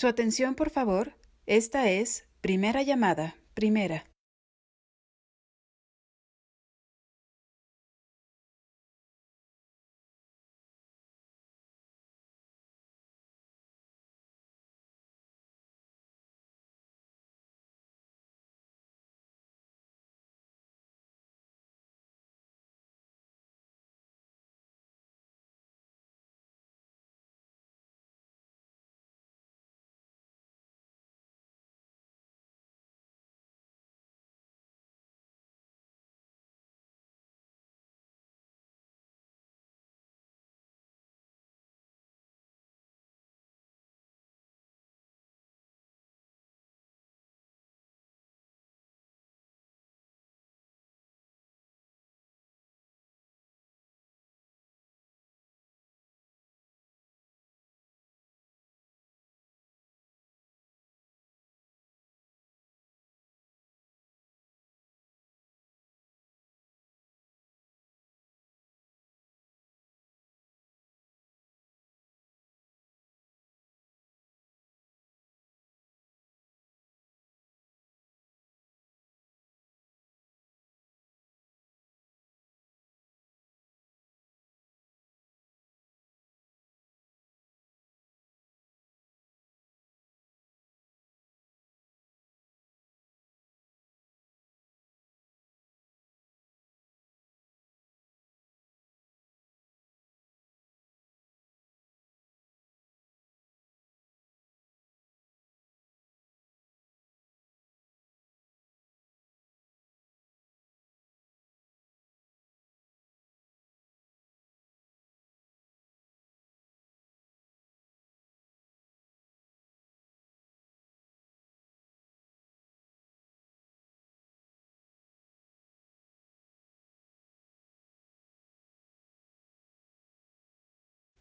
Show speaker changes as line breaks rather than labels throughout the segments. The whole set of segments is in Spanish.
Su atención, por favor. Esta es primera llamada, primera.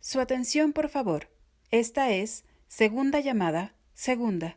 Su atención, por favor. Esta es segunda llamada, segunda.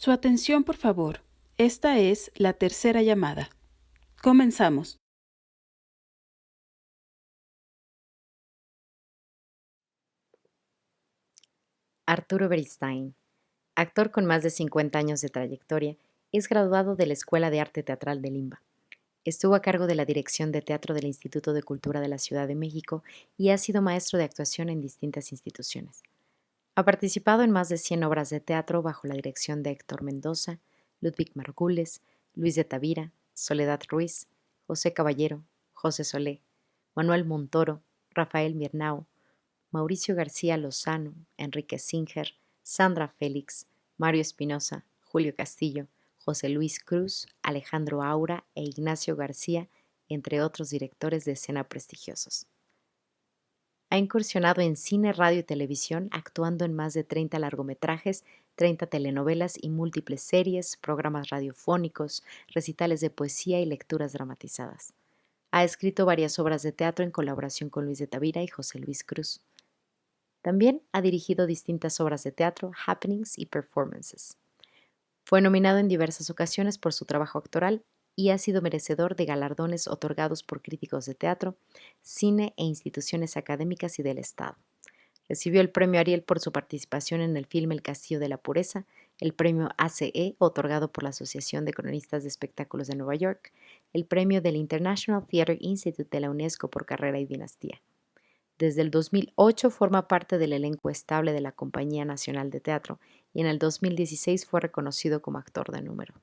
Su atención, por favor. Esta es la tercera llamada. Comenzamos.
Arturo Beristain, actor con más de 50 años de trayectoria, es graduado de la Escuela de Arte Teatral de Limba. Estuvo a cargo de la dirección de teatro del Instituto de Cultura de la Ciudad de México y ha sido maestro de actuación en distintas instituciones. Ha participado en más de 100 obras de teatro bajo la dirección de Héctor Mendoza, Ludwig Margules, Luis de Tavira, Soledad Ruiz, José Caballero, José Solé, Manuel Montoro, Rafael Miernao, Mauricio García Lozano, Enrique Singer, Sandra Félix, Mario Espinosa, Julio Castillo, José Luis Cruz, Alejandro Aura e Ignacio García, entre otros directores de escena prestigiosos. Ha incursionado en cine, radio y televisión, actuando en más de 30 largometrajes, 30 telenovelas y múltiples series, programas radiofónicos, recitales de poesía y lecturas dramatizadas. Ha escrito varias obras de teatro en colaboración con Luis de Tavira y José Luis Cruz. También ha dirigido distintas obras de teatro, happenings y performances. Fue nominado en diversas ocasiones por su trabajo actoral y ha sido merecedor de galardones otorgados por críticos de teatro, cine e instituciones académicas y del Estado. Recibió el premio Ariel por su participación en el filme El Castillo de la Pureza, el premio ACE, otorgado por la Asociación de Cronistas de Espectáculos de Nueva York, el premio del International Theatre Institute de la UNESCO por Carrera y Dinastía. Desde el 2008 forma parte del elenco estable de la Compañía Nacional de Teatro y en el 2016 fue reconocido como actor de número.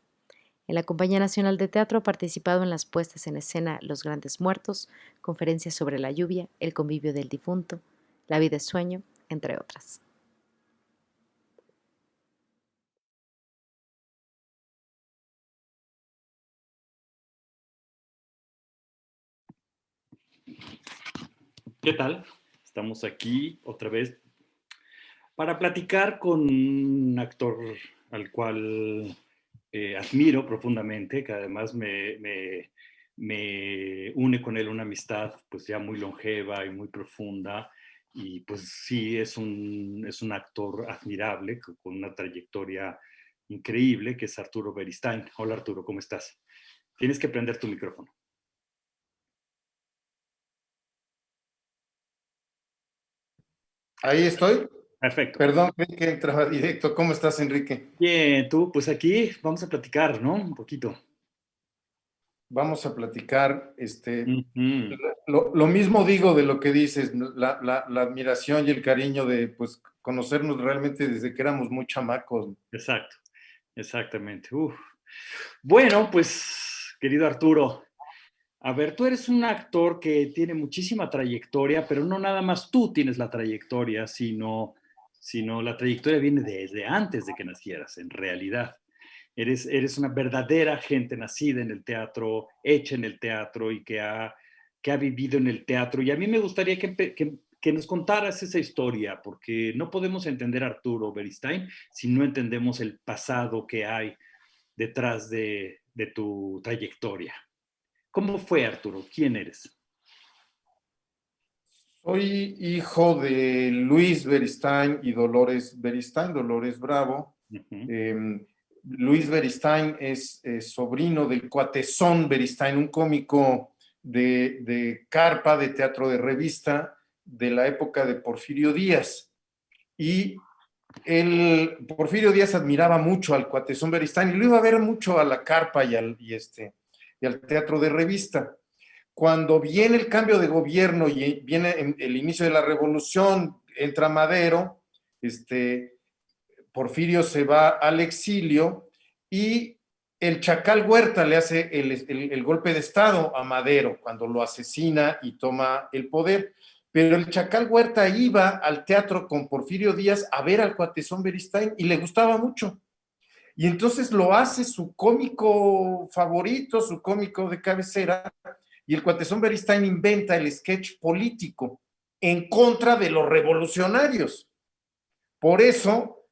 En la Compañía Nacional de Teatro ha participado en las puestas en escena Los Grandes Muertos, Conferencias sobre la lluvia, El convivio del difunto, La vida es sueño, entre otras.
¿Qué tal? Estamos aquí otra vez para platicar con un actor al cual admiro profundamente, que además me une con él una amistad pues ya muy longeva y muy profunda. Y pues sí, es un actor admirable, con una trayectoria increíble, que es Arturo Beristain. Hola Arturo, ¿cómo estás? Tienes que prender tu micrófono.
Ahí estoy.
Perfecto.
Perdón, creí que entraba directo. ¿Cómo estás, Enrique?
Bien, tú, pues aquí vamos a platicar, ¿no? Un poquito.
Vamos a platicar.
Ujú.
Lo mismo digo de lo que dices, la admiración y el cariño de pues, conocernos realmente desde que éramos muy chamacos.
Exacto, exactamente. Uf. Bueno, pues, querido Arturo, a ver, tú eres un actor que tiene muchísima trayectoria, pero no nada más tú tienes la trayectoria, sino la trayectoria viene desde antes de que nacieras, en realidad. Eres una verdadera gente nacida en el teatro, hecha en el teatro y que ha vivido en el teatro. Y a mí me gustaría que nos contaras esa historia, porque no podemos entender a Arturo Beristain si no entendemos el pasado que hay detrás de tu trayectoria. ¿Cómo fue, Arturo? ¿Quién eres?
Soy hijo de Luis Beristain y Dolores Beristain, Dolores Bravo.
Uh-huh.
Luis Beristain es sobrino del Cuatezón Beristain, un cómico de carpa, de teatro de revista, de la época de Porfirio Díaz. Y Porfirio Díaz admiraba mucho al Cuatezón Beristain y lo iba a ver mucho a la carpa y al teatro de revista. Cuando viene el cambio de gobierno y viene el inicio de la revolución, entra Madero, Porfirio se va al exilio y el Chacal Huerta le hace el golpe de Estado a Madero cuando lo asesina y toma el poder. Pero el Chacal Huerta iba al teatro con Porfirio Díaz a ver al Cuatezón Beristain y le gustaba mucho. Y entonces lo hace su cómico favorito, su cómico de cabecera, y el Cuatezón Beristain inventa el sketch político en contra de los revolucionarios. Por eso,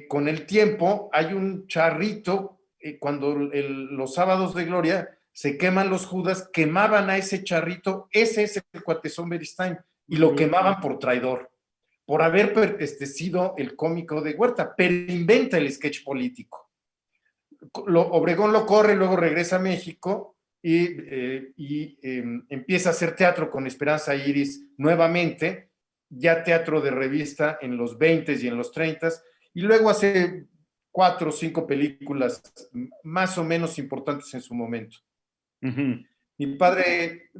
con el tiempo, hay un charrito, cuando los sábados de gloria se queman los judas, quemaban a ese charrito, ese es el Cuatezón Beristain, y lo quemaban por traidor, por haber sido el cómico de Huerta, pero inventa el sketch político. Obregón lo corre, luego regresa a México y empieza a hacer teatro con Esperanza Iris nuevamente, ya teatro de revista en los 20 y en los 30, y luego hace 4 o 5 películas más o menos importantes en su momento.
Uh-huh.
Mi padre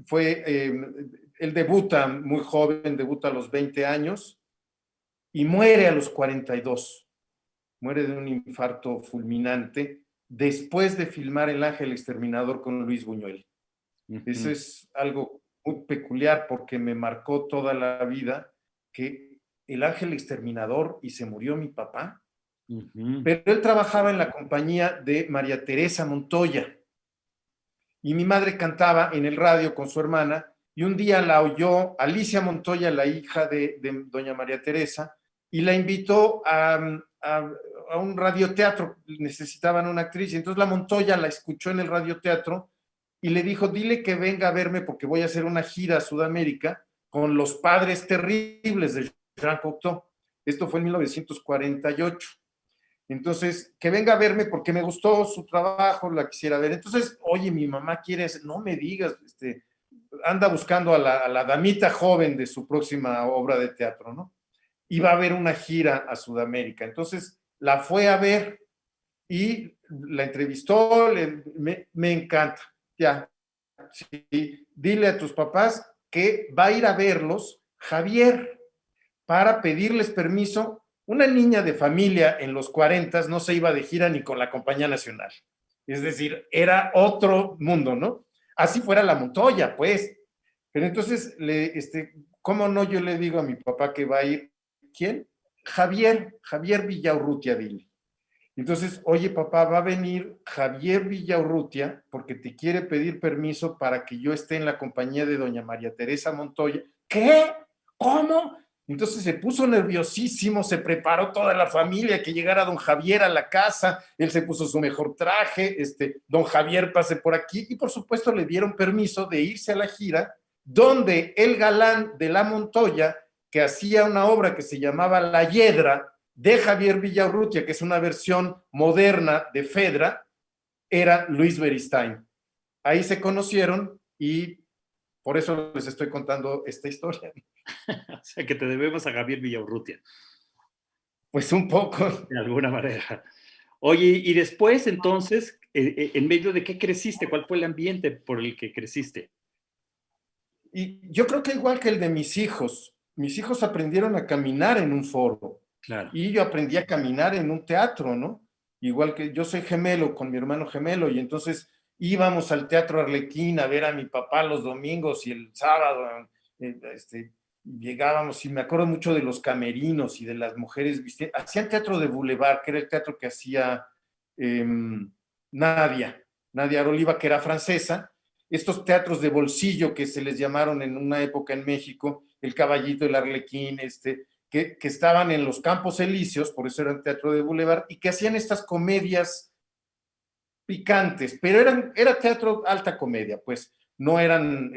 él debuta muy joven, debuta a los 20 años y muere a los 42. Muere de un infarto fulminante después de filmar El Ángel Exterminador con Luis Buñuel. Uh-huh. Eso es algo muy peculiar porque me marcó toda la vida, que el ángel exterminador y se murió mi papá. Pero él trabajaba en la compañía de María Teresa Montoya y mi madre cantaba en el radio con su hermana y un día la oyó Alicia Montoya, la hija de doña María Teresa, y la invitó a un radioteatro, necesitaban una actriz, y entonces la Montoya la escuchó en el radioteatro y le dijo, dile que venga a verme porque voy a hacer una gira a Sudamérica con Los Padres Terribles de Jean Cocteau. Esto fue en 1948. Entonces, que venga a verme porque me gustó su trabajo, la quisiera ver. Entonces, oye, mi mamá quiere, no me digas, anda buscando a la damita joven de su próxima obra de teatro, ¿no? Y va a haber una gira a Sudamérica. Entonces, la fue a ver y la entrevistó, me encanta. Ya, sí, dile a tus papás que va a ir a verlos Javier para pedirles permiso. Una niña de familia en los 40 no se iba de gira ni con la Compañía Nacional. Es decir, era otro mundo, ¿no? Así fuera la Montoya, pues. Pero entonces, ¿cómo no yo le digo a mi papá que va a ir? ¿Quién? Javier Villaurrutia, dile. Entonces, oye, papá, va a venir Javier Villaurrutia porque te quiere pedir permiso para que yo esté en la compañía de doña María Teresa Montoya. ¿Qué? ¿Cómo? Entonces se puso nerviosísimo, se preparó toda la familia que llegara don Javier a la casa, él se puso su mejor traje, don Javier pase por aquí y por supuesto le dieron permiso de irse a la gira donde el galán de la Montoya, que hacía una obra que se llamaba La Hiedra, de Javier Villaurrutia, que es una versión moderna de Fedra, era Luis Beristain. Ahí se conocieron y por eso les estoy contando esta historia.
O sea, que te debemos a Javier Villaurrutia.
Pues un poco.
De alguna manera. Oye, y después, entonces, ¿en medio de qué creciste? ¿Cuál fue el ambiente por el que creciste?
Y yo creo que igual que el de mis hijos aprendieron a caminar en un foro.
Claro.
Y yo aprendí a caminar en un teatro, ¿no? Igual que yo soy gemelo con mi hermano gemelo y entonces íbamos al Teatro Arlequín a ver a mi papá los domingos y el sábado llegábamos y me acuerdo mucho de los camerinos y de las mujeres vistiendo. Hacían teatro de Boulevard, que era el teatro que hacía Nadia Aroliva, que era francesa. Estos teatros de bolsillo que se les llamaron en una época en México, el Caballito, el Arlequín, que estaban en los Campos Elíseos, por eso eran teatro de Boulevard, y que hacían estas comedias picantes, pero era teatro alta comedia, pues no eran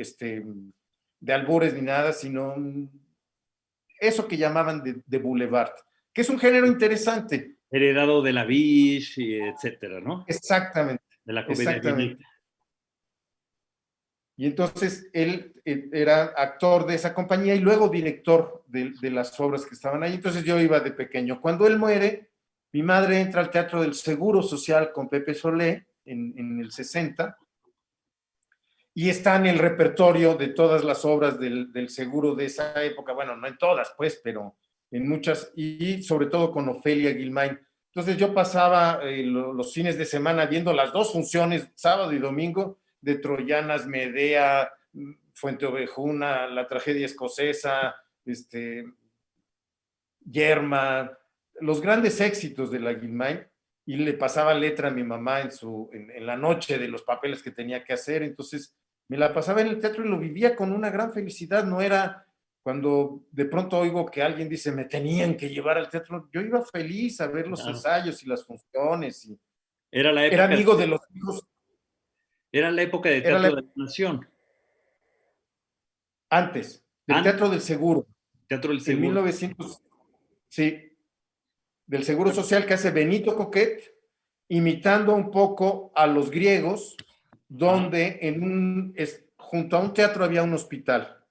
de albures ni nada, sino eso que llamaban de Boulevard, que es un género interesante.
Heredado de la Biche, etcétera, ¿no?
Exactamente.
De la comedia
exactamente. Y entonces él era actor de esa compañía y luego director de las obras que estaban ahí. Entonces yo iba de pequeño. Cuando él muere, mi madre entra al Teatro del Seguro Social con Pepe Solé en el 60 y está en el repertorio de todas las obras del seguro de esa época. Bueno, no en todas, pues, pero en muchas, y sobre todo con Ofelia Guilmain. Entonces yo pasaba los fines de semana viendo las dos funciones, sábado y domingo, de Troyanas, Medea, Fuente Ovejuna, La Tragedia Escocesa, Yerma, los grandes éxitos de la Guilmain, y le pasaba letra a mi mamá en la noche de los papeles que tenía que hacer. Entonces me la pasaba en el teatro y lo vivía con una gran felicidad. No era cuando de pronto oigo que alguien dice me tenían que llevar al teatro, yo iba feliz a ver los ensayos y las funciones. Y era amigo de los hijos.
Era la época de Teatro de la Nación.
Antes, del Teatro del Seguro.
Teatro del Seguro.
En 1900, sí, del Seguro Social que hace Benito Coquet, imitando un poco a los griegos, donde junto a un teatro había un hospital.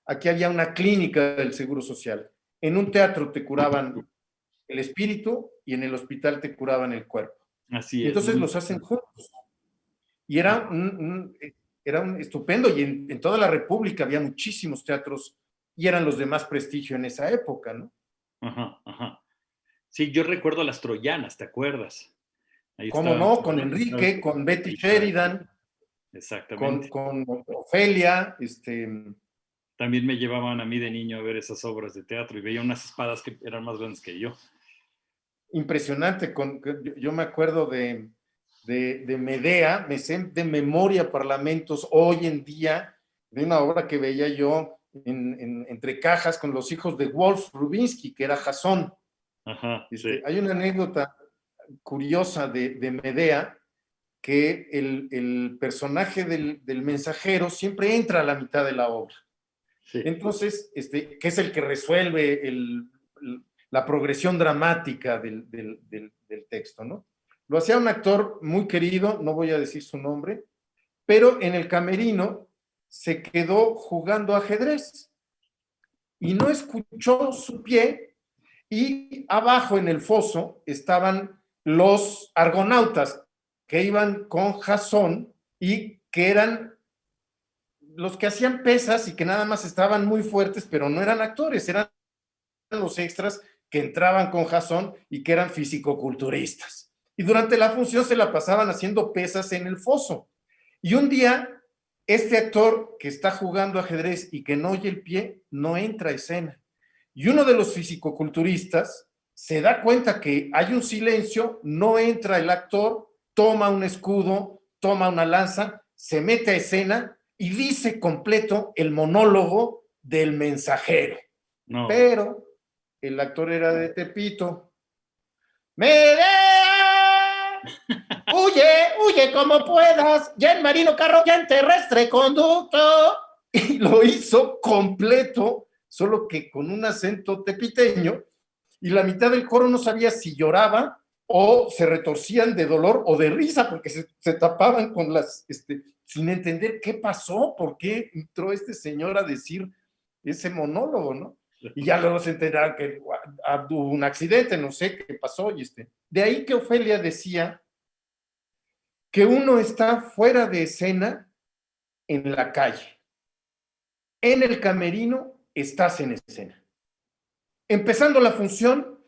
Aquí había una clínica del Seguro Social. En un teatro te curaban el espíritu y en el hospital te curaban el cuerpo.
Así es.
Entonces los hacen juntos. Y era un estupendo, y en toda la República había muchísimos teatros y eran los de más prestigio en esa época, ¿no?
Ajá. Sí, yo recuerdo las Troyanas, ¿te acuerdas?
¿Cómo no? Con Enrique, con Betty Sheridan.
Exactamente.
con Ofelia,
También me llevaban a mí de niño a ver esas obras de teatro y veía unas espadas que eran más grandes que yo.
impresionante. Yo me acuerdo de Medea, me sé de memoria parlamentos hoy en día, de una obra que veía yo entre cajas con los hijos de Wolf Rubinsky, que era Jasón.
Ajá, sí.
Hay una anécdota curiosa de Medea, que el personaje del mensajero siempre entra a la mitad de la obra.
Sí.
Entonces, que es el que resuelve la progresión dramática del texto, ¿no? Lo hacía un actor muy querido, no voy a decir su nombre, pero en el camerino se quedó jugando ajedrez y no escuchó su pie, y abajo en el foso estaban los argonautas que iban con Jasón y que eran los que hacían pesas y que nada más estaban muy fuertes, pero no eran actores, eran los extras que entraban con Jasón y que eran fisicoculturistas. Y durante la función se la pasaban haciendo pesas en el foso. Y un día, este actor que está jugando ajedrez y que no oye el pie, no entra a escena. Y uno de los fisicoculturistas se da cuenta que hay un silencio, no entra el actor, toma un escudo, toma una lanza, se mete a escena y dice completo el monólogo del mensajero.
No.
Pero el actor era de Tepito. ¡Medea! ¡Huye, huye como puedas! ¡Ya en marino, carro, ya en terrestre, conducto! Y lo hizo completo, solo que con un acento tepiteño, y la mitad del coro no sabía si lloraba o se retorcían de dolor o de risa, porque se tapaban con las, sin entender qué pasó, por qué entró este señor a decir ese monólogo, ¿no? Y ya luego se enteraron que hubo un accidente, no sé qué pasó, y de ahí que Ofelia decía que uno está fuera de escena en la calle. En el camerino estás en escena. Empezando la función,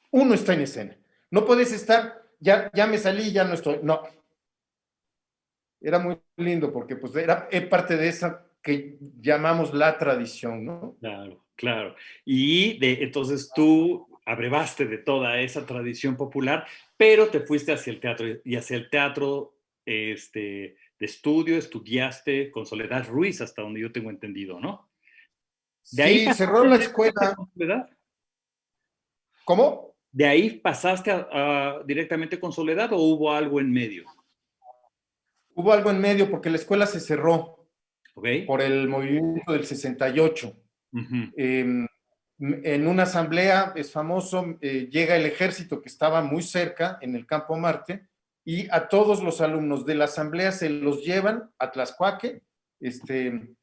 uno está en escena. No puedes estar, ya me salí, ya no estoy. No. Era muy lindo porque pues era parte de esa que llamamos la tradición, ¿no?
Claro, claro. Y entonces tú abrevaste de toda esa tradición popular, pero te fuiste hacia el teatro y hacia el teatro de estudio, estudiaste con Soledad Ruiz, hasta donde yo tengo entendido, ¿no? ¿De ahí
Sí, cerró
pasaste
la
directamente
escuela.
con Soledad?
¿Cómo?
¿De ahí pasaste directamente con Soledad o hubo algo en medio?
Hubo algo en medio porque la escuela se cerró
¿Ok?
por el movimiento del 68.
Uh-huh.
En una asamblea, es famoso, llega el ejército que estaba muy cerca en el Campo Marte y a todos los alumnos de la asamblea se los llevan a Tlaxcuaque,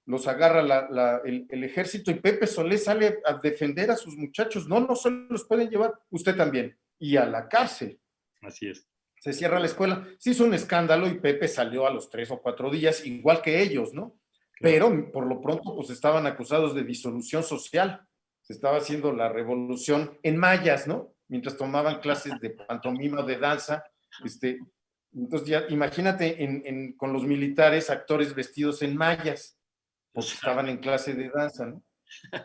los agarra el ejército y Pepe Solé sale a defender a sus muchachos. No se los pueden llevar, usted también, y a la cárcel.
Así es.
Se cierra la escuela, se hizo un escándalo y Pepe salió a los 3 o 4 días, igual que ellos, ¿no? Claro. Pero por lo pronto pues estaban acusados de disolución social. Se estaba haciendo la revolución en mallas, ¿no? Mientras tomaban clases de pantomima, de danza. Entonces ya imagínate con los militares, actores vestidos en mallas, porque estaban en clase de danza, ¿no?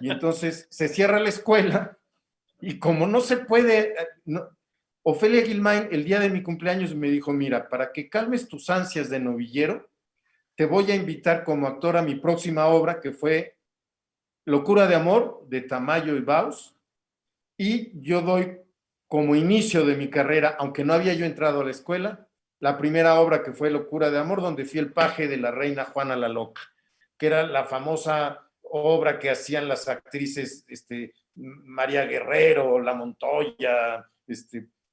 Y entonces se cierra la escuela y como no se puede... Ofelia Guilmain, el día de mi cumpleaños, me dijo, mira, para que calmes tus ansias de novillero, te voy a invitar como actor a mi próxima obra, que fue Locura de Amor, de Tamayo y Baus, y yo doy como inicio de mi carrera, aunque no había yo entrado a la escuela, la primera obra que fue Locura de Amor, donde fui el paje de la reina Juana la Loca, que era la famosa obra que hacían las actrices María Guerrero, La Montoya,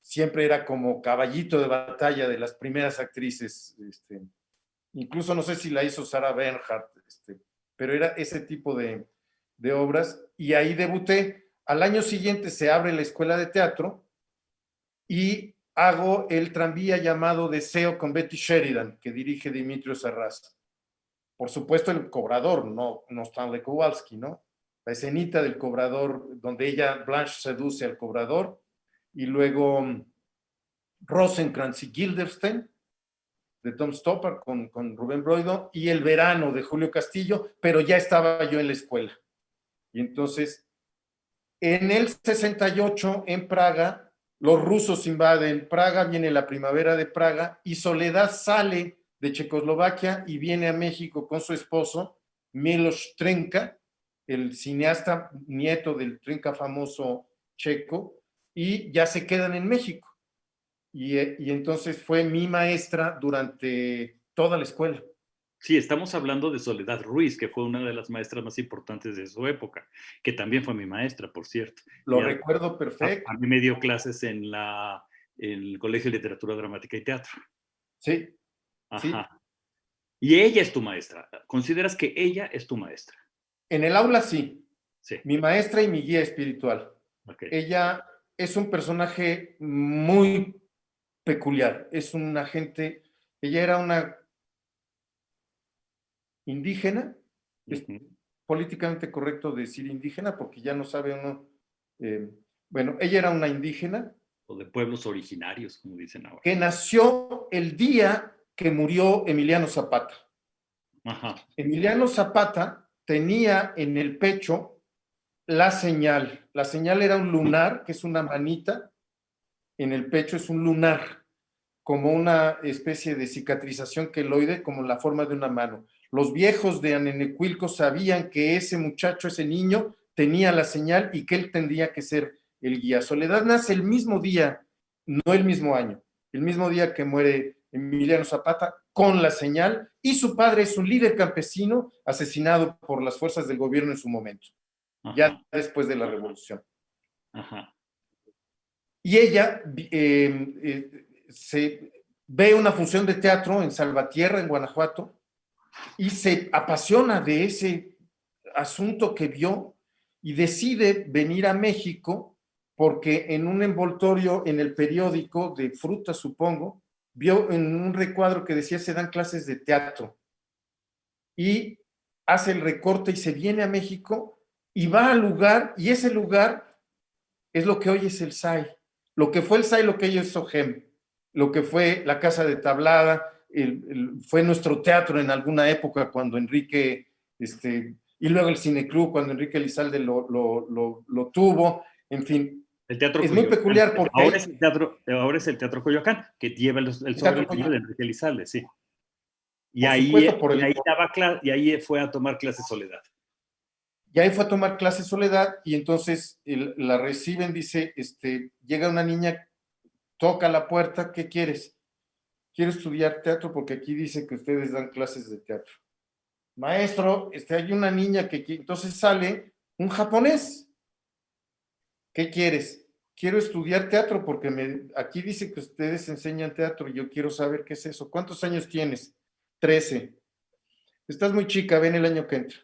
siempre era como caballito de batalla de las primeras actrices, incluso no sé si la hizo Sarah Bernhardt, pero era ese tipo de obras, y ahí debuté. Al año siguiente se abre la escuela de teatro y hago el tranvía llamado Deseo con Betty Sheridan, que dirige Dimitrios Arras. Por supuesto el cobrador, no Stanley Kowalski, ¿no? La escenita del cobrador, donde ella, Blanche, seduce al cobrador, y luego Rosencrantz y Guildenstern, de Tom Stoppard con Rubén Broido, y El verano de Julio Castillo, pero ya estaba yo en la escuela. Y entonces, en el 68, en Praga, los rusos invaden Praga, viene la primavera de Praga, y Soledad sale de Checoslovaquia y viene a México con su esposo, Miloš Trenka, el cineasta nieto del Trenka famoso checo, y ya se quedan en México. Y entonces fue mi maestra durante toda la escuela.
Sí, estamos hablando de Soledad Ruiz, que fue una de las maestras más importantes de su época, que también fue mi maestra, por cierto.
Lo
Y
recuerdo perfecto.
a mí me dio clases en el Colegio de Literatura Dramática y Teatro.
Sí, sí.
Ajá. Y ella es tu maestra. ¿Consideras que ella es tu maestra?
En el aula sí.
Sí.
Mi maestra y mi guía espiritual.
Okay.
Ella es un personaje muy peculiar. Es una gente, ella era una indígena. Es políticamente correcto decir indígena porque ya no sabe uno. Bueno, ella era una indígena.
O de pueblos originarios, como dicen ahora.
Que nació el día que murió Emiliano Zapata.
Ajá.
Emiliano Zapata tenía en el pecho la señal. La señal era un lunar, que es una manita. En el pecho es un lunar, como una especie de cicatrización queloide, como en la forma de una mano. Los viejos de Anenecuilco sabían que ese muchacho, ese niño, tenía la señal y que él tendría que ser el guía. Soledad nace el mismo día, no el mismo año, el mismo día que muere Emiliano Zapata, con la señal, y su padre es un líder campesino asesinado por las fuerzas del gobierno en su momento, ya después de la revolución.
Ajá.
Y ella se ve una función de teatro en Salvatierra, en Guanajuato, y se apasiona de ese asunto que vio y decide venir a México porque en un envoltorio en el periódico de frutas, supongo, vio en un recuadro que decía se dan clases de teatro y hace el recorte y se viene a México y va al lugar, y ese lugar es lo que hoy es el SAI, lo que fue el SAI, lo que hoy es SOGEM, lo que fue la Casa de Tablada, fue nuestro teatro en alguna época cuando Enrique, y luego el Cineclub cuando Enrique Elizalde lo tuvo, en fin.
El Teatro
es
Coyoacán.
Muy peculiar porque
ahora es el Teatro Coyoacán, que lleva el sobrenombre de Enrique Elizalde, sí. Y ahí fue a tomar clases Soledad.
Y ahí fue a tomar clases Soledad, y entonces la reciben, dice, llega una niña, toca la puerta, ¿qué quieres? Quiero estudiar teatro porque aquí dice que ustedes dan clases de teatro. Maestro, hay una niña que entonces sale un japonés. ¿Qué quieres? Quiero estudiar teatro porque aquí dice que ustedes enseñan teatro y yo quiero saber qué es eso. ¿Cuántos años tienes? 13. Estás muy chica, ven el año que entra.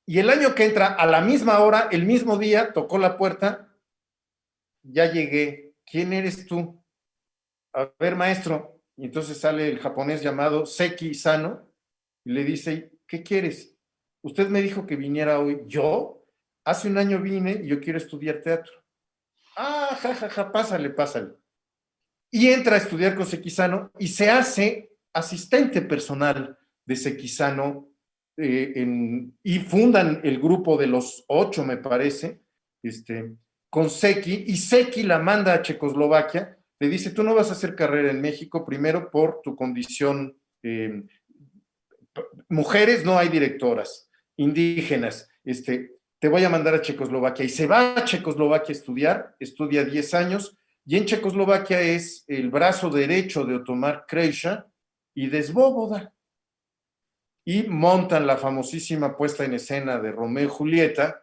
Y el año que entra, a la misma hora, el mismo día, tocó la puerta. Ya llegué. ¿Quién eres tú? A ver, maestro. Y entonces sale el japonés llamado Seki Sano y le dice, ¿qué quieres? Usted me dijo que viniera hoy. ¿Yo? Hace un año vine y yo quiero estudiar teatro. Ah, jajaja, pásale. Y entra a estudiar con Seki Sano y se hace asistente personal de Seki Sano, y fundan el grupo de los 8, me parece, con Seki, y Seki la manda a Checoslovaquia. Le dice, tú no vas a hacer carrera en México, primero por tu condición, mujeres no hay directoras, indígenas, te voy a mandar a Checoslovaquia. Y se va a Checoslovaquia a estudiar, estudia 10 años, y en Checoslovaquia es el brazo derecho de Otomar Krejša y de Svoboda. Y montan la famosísima puesta en escena de Romeo y Julieta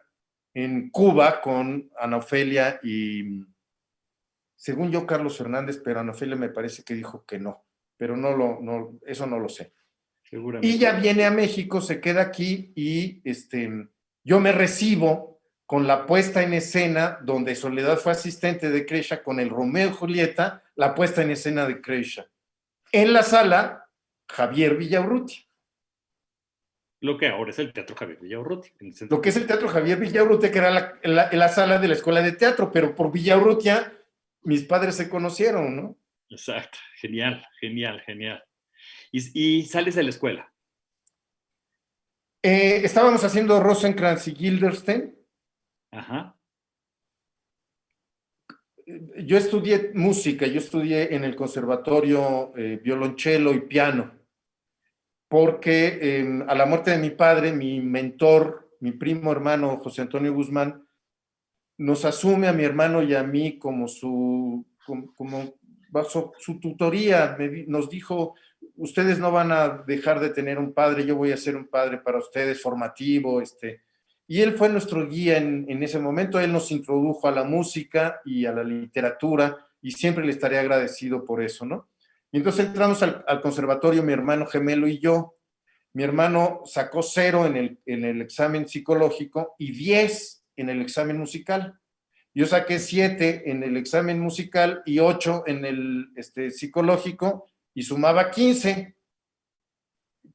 en Cuba con Ana Ofelia y, según yo, Carlos Fernández, pero Ana Ofelia me parece que dijo que no, pero eso no lo sé. Y ya viene a México, se queda aquí y yo me recibo con la puesta en escena donde Soledad fue asistente de Krejša con el Romeo y Julieta, la puesta en escena de Krejša. En la sala, Javier Villaurrutia.
Lo que ahora es el Teatro Javier Villaurrutia.
Lo que es el Teatro Javier Villaurrutia, que era la sala de la Escuela de Teatro, pero por Villaurrutia mis padres se conocieron, ¿no?
Exacto, genial, genial, genial. Y sales de la escuela.
Estábamos haciendo Rosencrantz y Guildenstern.
Ajá.
Yo estudié música, yo estudié en el conservatorio violonchelo y piano, porque a la muerte de mi padre, mi mentor, mi primo hermano José Antonio Guzmán, nos asume a mi hermano y a mí como bajo su tutoría. Nos dijo, ustedes no van a dejar de tener un padre, yo voy a ser un padre para ustedes formativo. Y él fue nuestro guía en ese momento. Él nos introdujo a la música y a la literatura y siempre le estaré agradecido por eso, ¿no? Y entonces entramos al conservatorio, mi hermano gemelo y yo. Mi hermano sacó 0 en el examen psicológico y 10 en el examen musical. Yo saqué 7 en el examen musical y 8 en el psicológico y sumaba 15.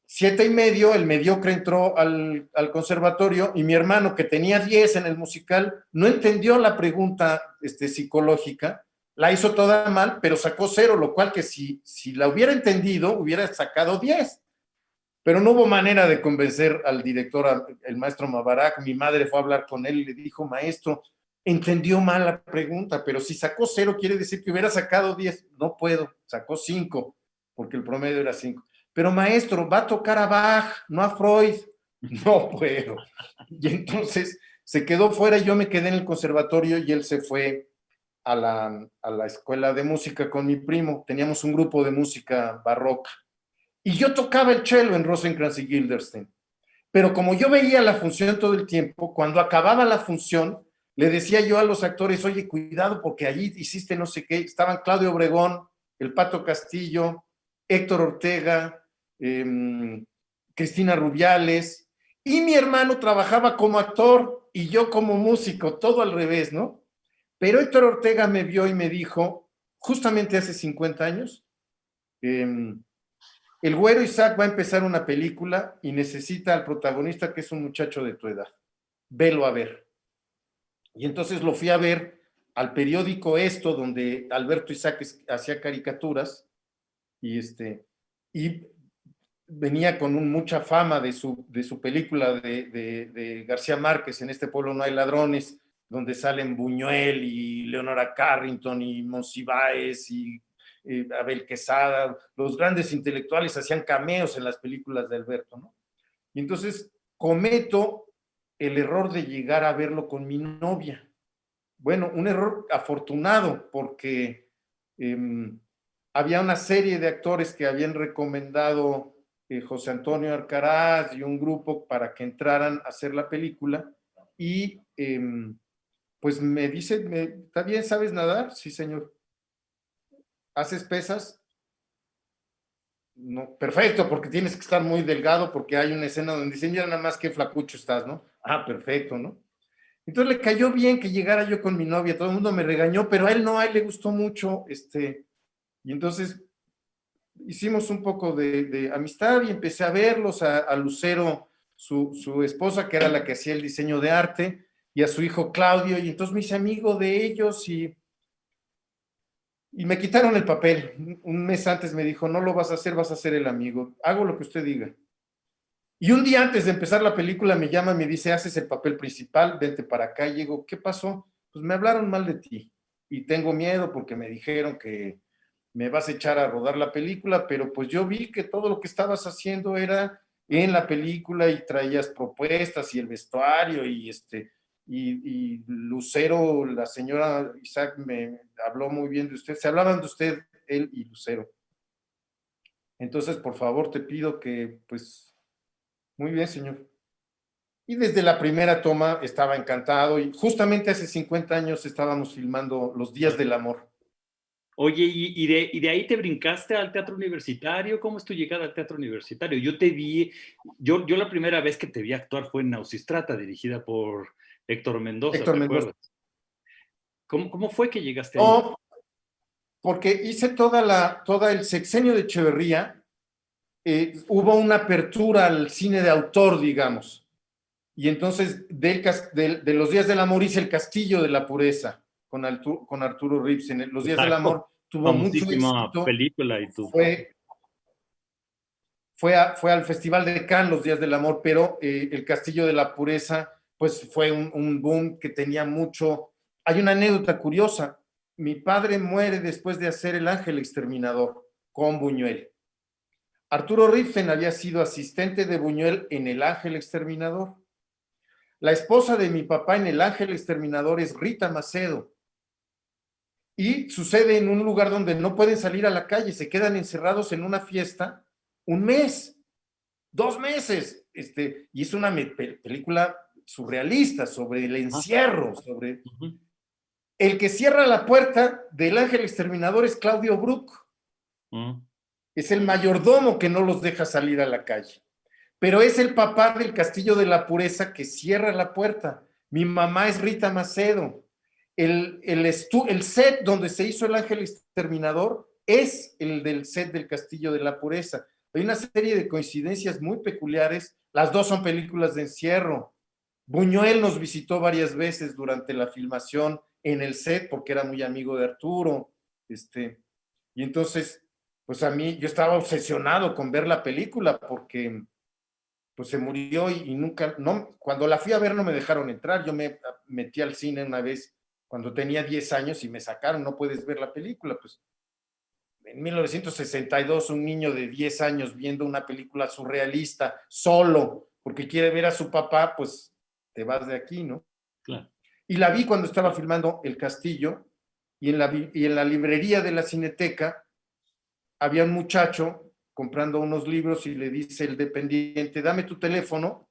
7,5, el mediocre entró al conservatorio y mi hermano, que tenía 10 en el musical, no entendió la pregunta psicológica, la hizo toda mal, pero sacó 0, lo cual que si la hubiera entendido, hubiera sacado 10. Pero no hubo manera de convencer al director, el maestro Mabarak. Mi madre fue a hablar con él y le dijo, maestro, entendió mal la pregunta, pero si sacó 0 quiere decir que hubiera sacado 10. No puedo, sacó 5, porque el promedio era 5. Pero maestro, va a tocar a Bach, no a Freud. No puedo. Y entonces se quedó fuera y yo me quedé en el conservatorio y él se fue a la escuela de música con mi primo. Teníamos un grupo de música barroca. Y yo tocaba el cello en Rosencrantz y Guildenstern. Pero como yo veía la función todo el tiempo, cuando acababa la función, le decía yo a los actores, oye, cuidado porque allí hiciste no sé qué. Estaban Claudio Obregón, el Pato Castillo, Héctor Ortega, Cristina Rubiales, y mi hermano trabajaba como actor y yo como músico, todo al revés, ¿no? Pero Héctor Ortega me vio y me dijo, justamente hace 50 años, el güero Isaac va a empezar una película y necesita al protagonista, que es un muchacho de tu edad. Velo a ver. Y entonces lo fui a ver al periódico Esto, donde Alberto Isaac hacía caricaturas, y venía con mucha fama de su película de García Márquez, En este pueblo no hay ladrones, donde salen Buñuel y Leonora Carrington y Monsiváis y Abel Quesada. Los grandes intelectuales hacían cameos en las películas de Alberto, ¿no? Y entonces cometo el error de llegar a verlo con mi novia. Bueno, un error afortunado, porque había una serie de actores que habían recomendado José Antonio Arcaraz y un grupo para que entraran a hacer la película, y pues me dice, ¿está bien? ¿Sabes nadar? Sí, señor. ¿Haces pesas? No, perfecto, porque tienes que estar muy delgado, porque hay una escena donde dicen, mira nada más qué flacucho estás, ¿no? Ah, perfecto, ¿no? Entonces le cayó bien que llegara yo con mi novia, todo el mundo me regañó, pero a él no, a él le gustó mucho, y entonces hicimos un poco de amistad y empecé a verlos, a Lucero, su esposa, que era la que hacía el diseño de arte, y a su hijo Claudio, y entonces me hice amigo de ellos y me quitaron el papel. Un mes antes me dijo, no lo vas a hacer, vas a ser el amigo, hago lo que usted diga. Y un día antes de empezar la película me llama y me dice, haces el papel principal, vente para acá. Y digo, ¿qué pasó? Pues me hablaron mal de ti y tengo miedo porque me dijeron que me vas a echar a rodar la película, pero pues yo vi que todo lo que estabas haciendo era en la película y traías propuestas y el vestuario y Lucero, la señora Isaac me habló muy bien de usted, se hablaban de usted, él y Lucero. Entonces, por favor, te pido que, pues, muy bien, señor. Y desde la primera toma estaba encantado y justamente hace 50 años estábamos filmando Los Días del Amor.
Oye, ¿y de ahí te brincaste al teatro universitario? ¿Cómo es tu llegada al teatro universitario? Yo te vi, yo la primera vez que te vi actuar fue en Nausistrata, dirigida por Héctor Mendoza,
Héctor
¿te
Mendoza.
acuerdas? ¿Cómo fue que llegaste ahí?
No, porque hice toda el sexenio de Echeverría, hubo una apertura al cine de autor, digamos. Y entonces de Los Días del Amor hice El Castillo de la Pureza con Arturo Rips en Los Días del
Exacto.
Amor. tuvo mucho
Famosísima
éxito,
película y tú.
fue al Festival de Cannes, los Días del Amor, pero El Castillo de la Pureza, pues fue un boom que tenía mucho. Hay una anécdota curiosa. Mi padre muere después de hacer El Ángel Exterminador con Buñuel. Arturo Ripstein había sido asistente de Buñuel en El Ángel Exterminador. La esposa de mi papá en El Ángel Exterminador es Rita Macedo. Y sucede en un lugar donde no pueden salir a la calle, se quedan encerrados en una fiesta un mes, 2 meses. Y es una película surrealista sobre el encierro, sobre...
Uh-huh.
El que cierra la puerta del Ángel Exterminador es Claudio Brook.
Uh-huh.
Es el mayordomo que no los deja salir a la calle. Pero es el papá del Castillo de la Pureza que cierra la puerta. Mi mamá es Rita Macedo. El set donde se hizo El Ángel Exterminador es el del set del Castillo de la Pureza. Hay una serie de coincidencias muy peculiares. Las dos son películas de encierro. Buñuel nos visitó varias veces durante la filmación en el set porque era muy amigo de Arturo. Y entonces, pues a mí, yo estaba obsesionado con ver la película porque pues se murió y nunca, no, cuando la fui a ver no me dejaron entrar. Yo me metí al cine una vez cuando tenía 10 años y me sacaron, no puedes ver la película. Pues en 1962 un niño de 10 años viendo una película surrealista solo porque quiere ver a su papá, pues te vas de aquí, ¿no?
Claro.
Y la vi cuando estaba filmando El Castillo y en la librería de la Cineteca había un muchacho comprando unos libros y le dice el dependiente, dame tu teléfono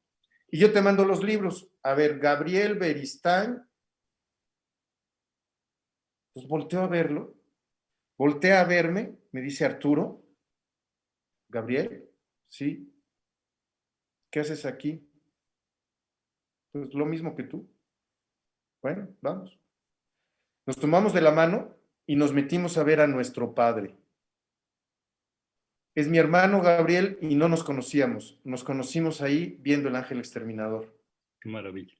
y yo te mando los libros. A ver, Gabriel Beristain. Pues volteo a verlo, voltea a verme, me dice Arturo. Gabriel, sí. ¿Qué haces aquí? Pues lo mismo que tú. Bueno, vamos. Nos tomamos de la mano y nos metimos a ver a nuestro padre. Es mi hermano Gabriel y no nos conocíamos. Nos conocimos ahí viendo El Ángel Exterminador.
Qué maravilla.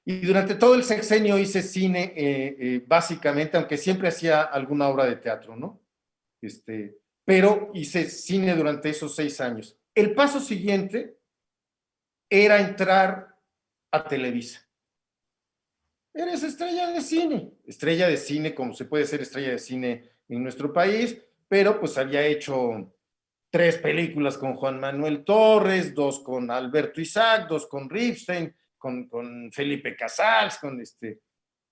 Y durante todo el sexenio hice cine, básicamente, aunque siempre hacía alguna obra de teatro, ¿no? Pero hice cine durante esos 6 años. El paso siguiente era entrar a Televisa. Eres estrella de cine como se puede ser estrella de cine en nuestro país, pero pues había hecho 3 películas con Juan Manuel Torres, 2 con Alberto Isaac, 2 con Ripstein, con Felipe Casals,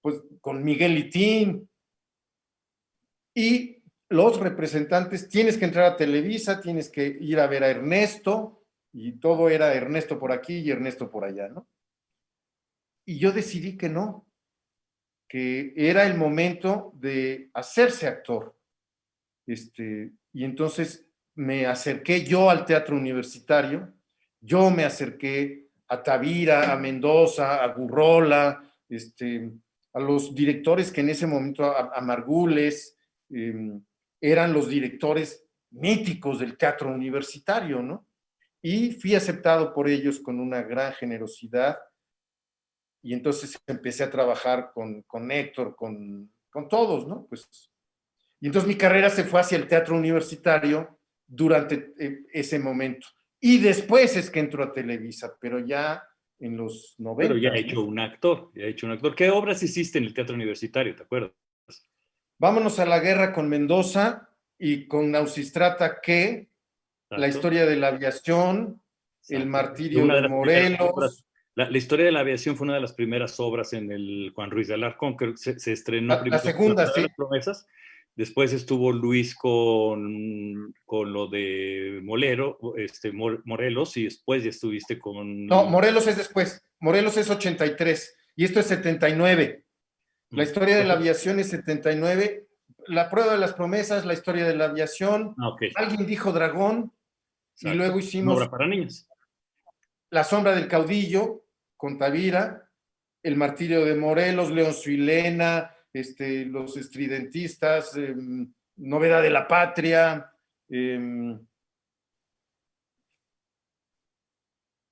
pues, con Miguel Itín. Y los representantes, tienes que entrar a Televisa, tienes que ir a ver a Ernesto, y todo era Ernesto por aquí y Ernesto por allá, ¿no? Y yo decidí que no, que era el momento de hacerse actor. Y entonces me acerqué yo al teatro universitario, yo me acerqué a Tavira, a Mendoza, a Gurrola, a los directores que en ese momento, a Margules, eran los directores míticos del teatro universitario, ¿no? Y fui aceptado por ellos con una gran generosidad y entonces empecé a trabajar con Héctor, con todos, ¿no? Pues, y entonces mi carrera se fue hacia el teatro universitario durante ese momento. Y después es que entró a Televisa, pero ya en los 90.
Pero ya he
¿no?
hecho un actor, ya he hecho un actor. ¿Qué obras hiciste en el teatro universitario, te acuerdas?
Vámonos a la guerra con Mendoza y con Nausistrata, que la
Exacto.
historia de la aviación, el
Exacto.
martirio
Una de
de
las primeras obras.
Morelos.
La historia de la aviación fue una de las primeras obras en el Juan Ruiz de Alarcón, que se estrenó
La
primero La
segunda,
Ciudad de
sí.
las Promesas, después estuvo Luis con lo de Morelos, y después ya estuviste con...
No, Morelos es después. Morelos es 83 y esto es 79. La historia de la aviación es 79. La prueba de las promesas, la historia de la aviación.
Ah, ok.
Alguien dijo Dragón y
Exacto.
luego
Una obra
hicimos
para niños.
La sombra del caudillo con Tavira, El martirio de Morelos, León Suilena, Los estridentistas, Novedad de la patria,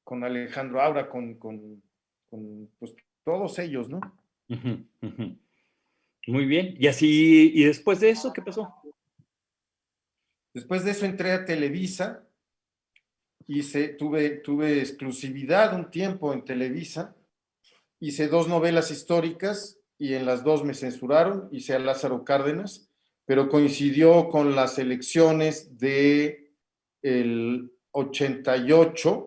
con Alejandro Aura, con pues, todos ellos, ¿no?
Uh-huh, uh-huh. Muy bien. Y así, y después de eso, ¿qué pasó?
Después de eso entré a Televisa, tuve exclusividad un tiempo en Televisa, hice 2 novelas históricas y en las 2 me censuraron, hice a Lázaro Cárdenas, pero coincidió con las elecciones del 88,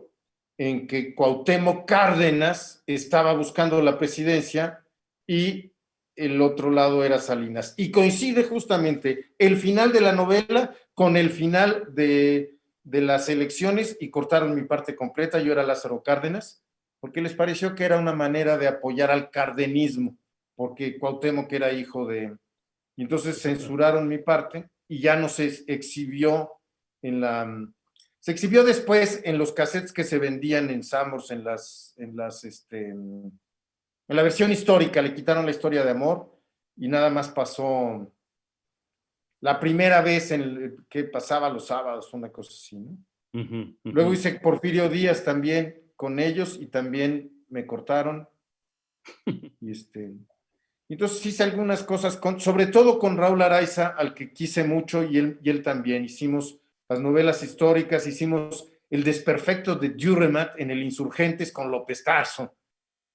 en que Cuauhtémoc Cárdenas estaba buscando la presidencia y el otro lado era Salinas. Y coincide justamente el final de la novela con el final de las elecciones y cortaron mi parte completa. Yo era Lázaro Cárdenas, porque les pareció que era una manera de apoyar al cardenismo, porque Cuauhtémoc era hijo de... Y entonces censuraron mi parte y ya no se exhibió en la... Se exhibió después en los cassettes que se vendían en Sambors, en la versión histórica, le quitaron la historia de amor y nada más pasó la primera vez que pasaba los sábados, una cosa así, ¿no? Luego hice Porfirio Díaz también con ellos y también me cortaron. Y entonces hice algunas cosas, sobre todo con Raúl Araiza, al que quise mucho, y él también. Hicimos las novelas históricas, hicimos El Desperfecto de Dürrenmatt en el Insurgentes con López Tarso.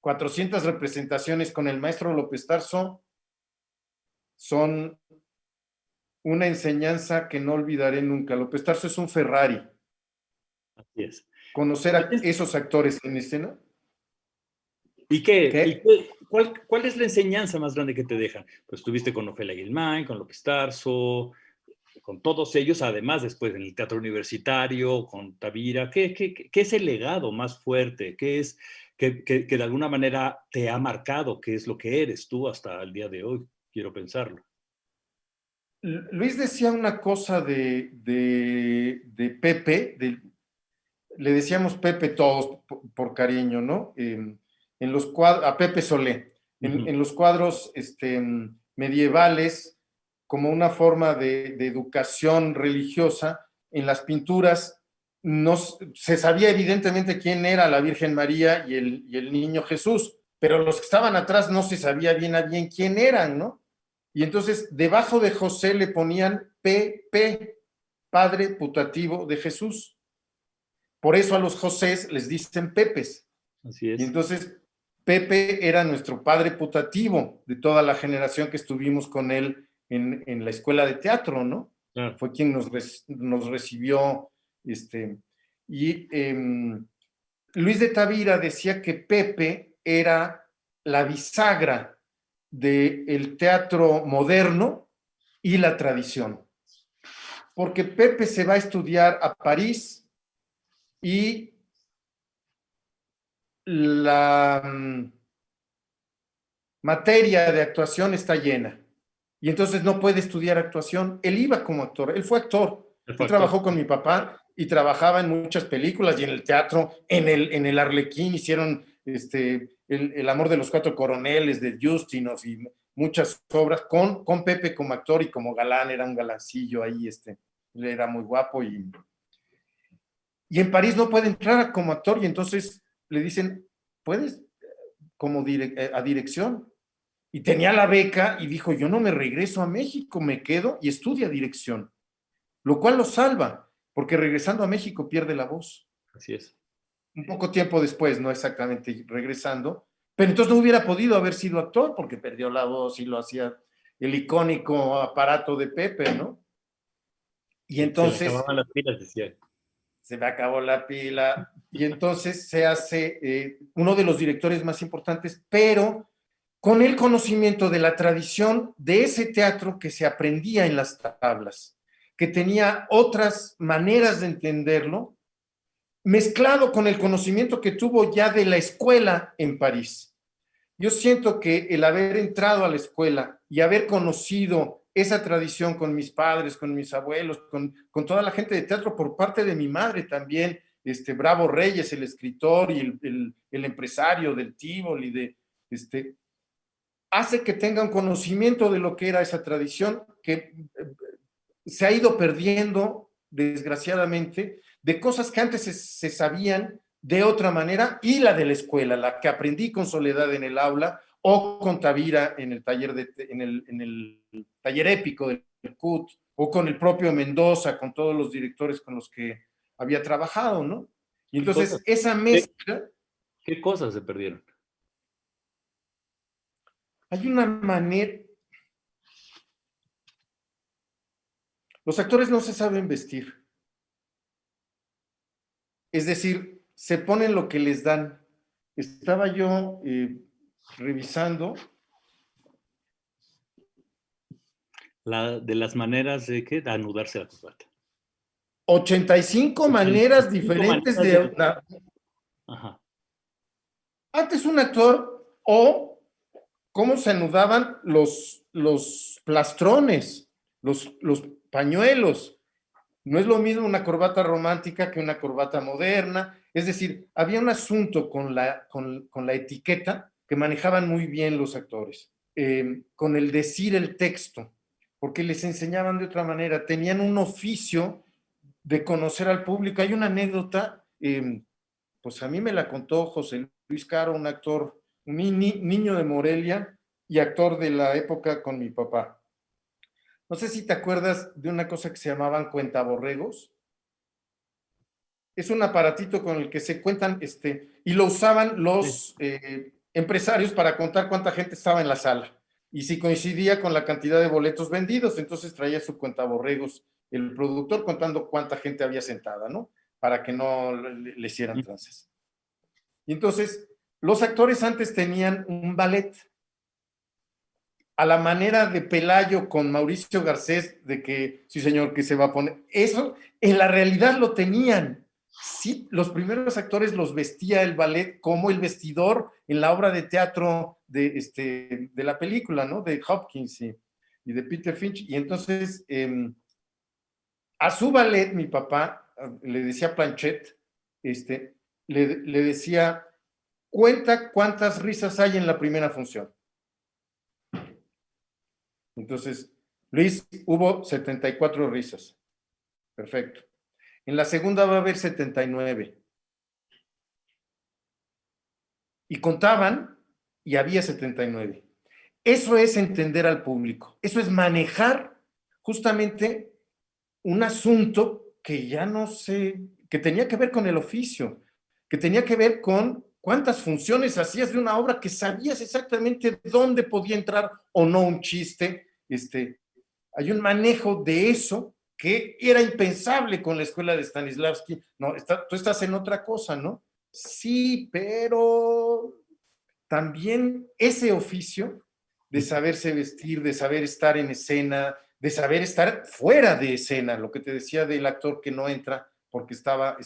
400 representaciones con el maestro López Tarso son una enseñanza que no olvidaré nunca. López Tarso es un Ferrari.
Así es.
Conocer a esos actores en escena.
¿Y cuál es la enseñanza más grande que te dejan? Pues estuviste con Ofelia Guilmán, con López Tarso, con todos ellos, además después en el teatro universitario, con Tavira. ¿Qué es el legado más fuerte? ¿Qué es que de alguna manera te ha marcado? ¿Qué es lo que eres tú hasta el día de hoy? Quiero pensarlo.
Luis decía una cosa de Pepe, le decíamos Pepe todos por cariño, ¿no? En los cuadros, a Pepe Solé, en los cuadros medievales, como una forma de educación religiosa, en las pinturas no se sabía evidentemente quién era la Virgen María y el niño Jesús, pero los que estaban atrás no se sabía bien a bien quién eran, ¿no? Y entonces debajo de José le ponían PP, Padre Putativo de Jesús. Por eso a los Josés les dicen Pepes.
Así es.
Y entonces Pepe era nuestro padre putativo de toda la generación que estuvimos con él en la escuela de teatro, ¿no?
Claro.
Fue quien nos recibió. Y Luis de Tavira decía que Pepe era la bisagra del teatro moderno y la tradición. Porque Pepe se va a estudiar a París y la materia de actuación está llena. Y entonces no puede estudiar actuación. Él iba como actor, él fue actor. Él trabajó con mi papá y trabajaba en muchas películas y en el teatro, en el Arlequín hicieron el amor de los 4 coroneles de Justinov y muchas obras con Pepe como actor y como galán, era un galancillo ahí, él era muy guapo y en París no puede entrar como actor y entonces le dicen, ¿puedes como a dirección? Y tenía la beca y dijo, yo no me regreso a México, me quedo y estudia dirección, lo cual lo salva, porque regresando a México pierde la voz.
Así es.
Un poco tiempo después, no exactamente regresando, pero entonces no hubiera podido haber sido actor porque perdió la voz y lo hacía el icónico aparato de Pepe, ¿no? Y entonces...
Se le acababan las pilas, decía.
Se me acabó la pila. Y entonces se hace uno de los directores más importantes, pero con el conocimiento de la tradición de ese teatro que se aprendía en las tablas, que tenía otras maneras de entenderlo, mezclado con el conocimiento que tuvo ya de la escuela en París. Yo siento que el haber entrado a la escuela y haber conocido esa tradición con mis padres, con mis abuelos, con toda la gente de teatro, por parte de mi madre también, Bravo Reyes, el escritor y el empresario del Tívoli, hace que tenga un conocimiento de lo que era esa tradición que se ha ido perdiendo, desgraciadamente, de cosas que antes se sabían de otra manera, y la de la escuela, la que aprendí con Soledad en el aula, o con Tavira en el taller, en el taller épico del CUT, o con el propio Mendoza, con todos los directores con los que había trabajado, ¿no? Y entonces esa mezcla...
¿Qué cosas se perdieron?
Hay una manera... Los actores no se saben vestir. Es decir, se ponen lo que les dan. Estaba yo revisando...
De las maneras de ¿qué? De anudarse la corbata.
85 maneras diferentes de...
Ajá.
Antes un actor, o cómo se anudaban los plastrones, los pañuelos. No es lo mismo una corbata romántica que una corbata moderna. Es decir, había un asunto con la etiqueta que manejaban muy bien los actores, con el decir el texto, porque les enseñaban de otra manera, tenían un oficio de conocer al público. Hay una anécdota, pues a mí me la contó José Luis Caro, un actor, un niño de Morelia y actor de la época con mi papá. No sé si te acuerdas de una cosa que se llamaban cuentaborregos. Es un aparatito con el que se cuentan, y lo usaban los empresarios para contar cuánta gente estaba en la sala. Y si coincidía con la cantidad de boletos vendidos, entonces traía su cuentaborregos el productor contando cuánta gente había sentada, ¿no? Para que no le hicieran tranzas. Y entonces, los actores antes tenían un ballet, a la manera de Pelayo con Mauricio Garcés, de que, sí señor, que se va a poner. Eso, en la realidad lo tenían. Sí, los primeros actores los vestía el ballet como el vestidor en la obra de teatro de la película, ¿no? De Hopkins y de Peter Finch. Y entonces, a su ballet, mi papá, le decía Planchet, le decía, cuenta cuántas risas hay en la primera función. Entonces, Luis, hubo 74 risas. Perfecto. En la segunda va a haber 79. Y contaban y había 79. Eso es entender al público. Eso es manejar justamente un asunto que ya no sé, que tenía que ver con el oficio, que tenía que ver con cuántas funciones hacías de una obra, que sabías exactamente dónde podía entrar o no un chiste. Hay un manejo de eso que era impensable con la escuela de Stanislavski. No, tú estás en otra cosa, ¿no? Sí, pero también ese oficio de saberse vestir, de saber estar en escena, de saber estar fuera de escena, lo que te decía del actor que no entra porque estaba,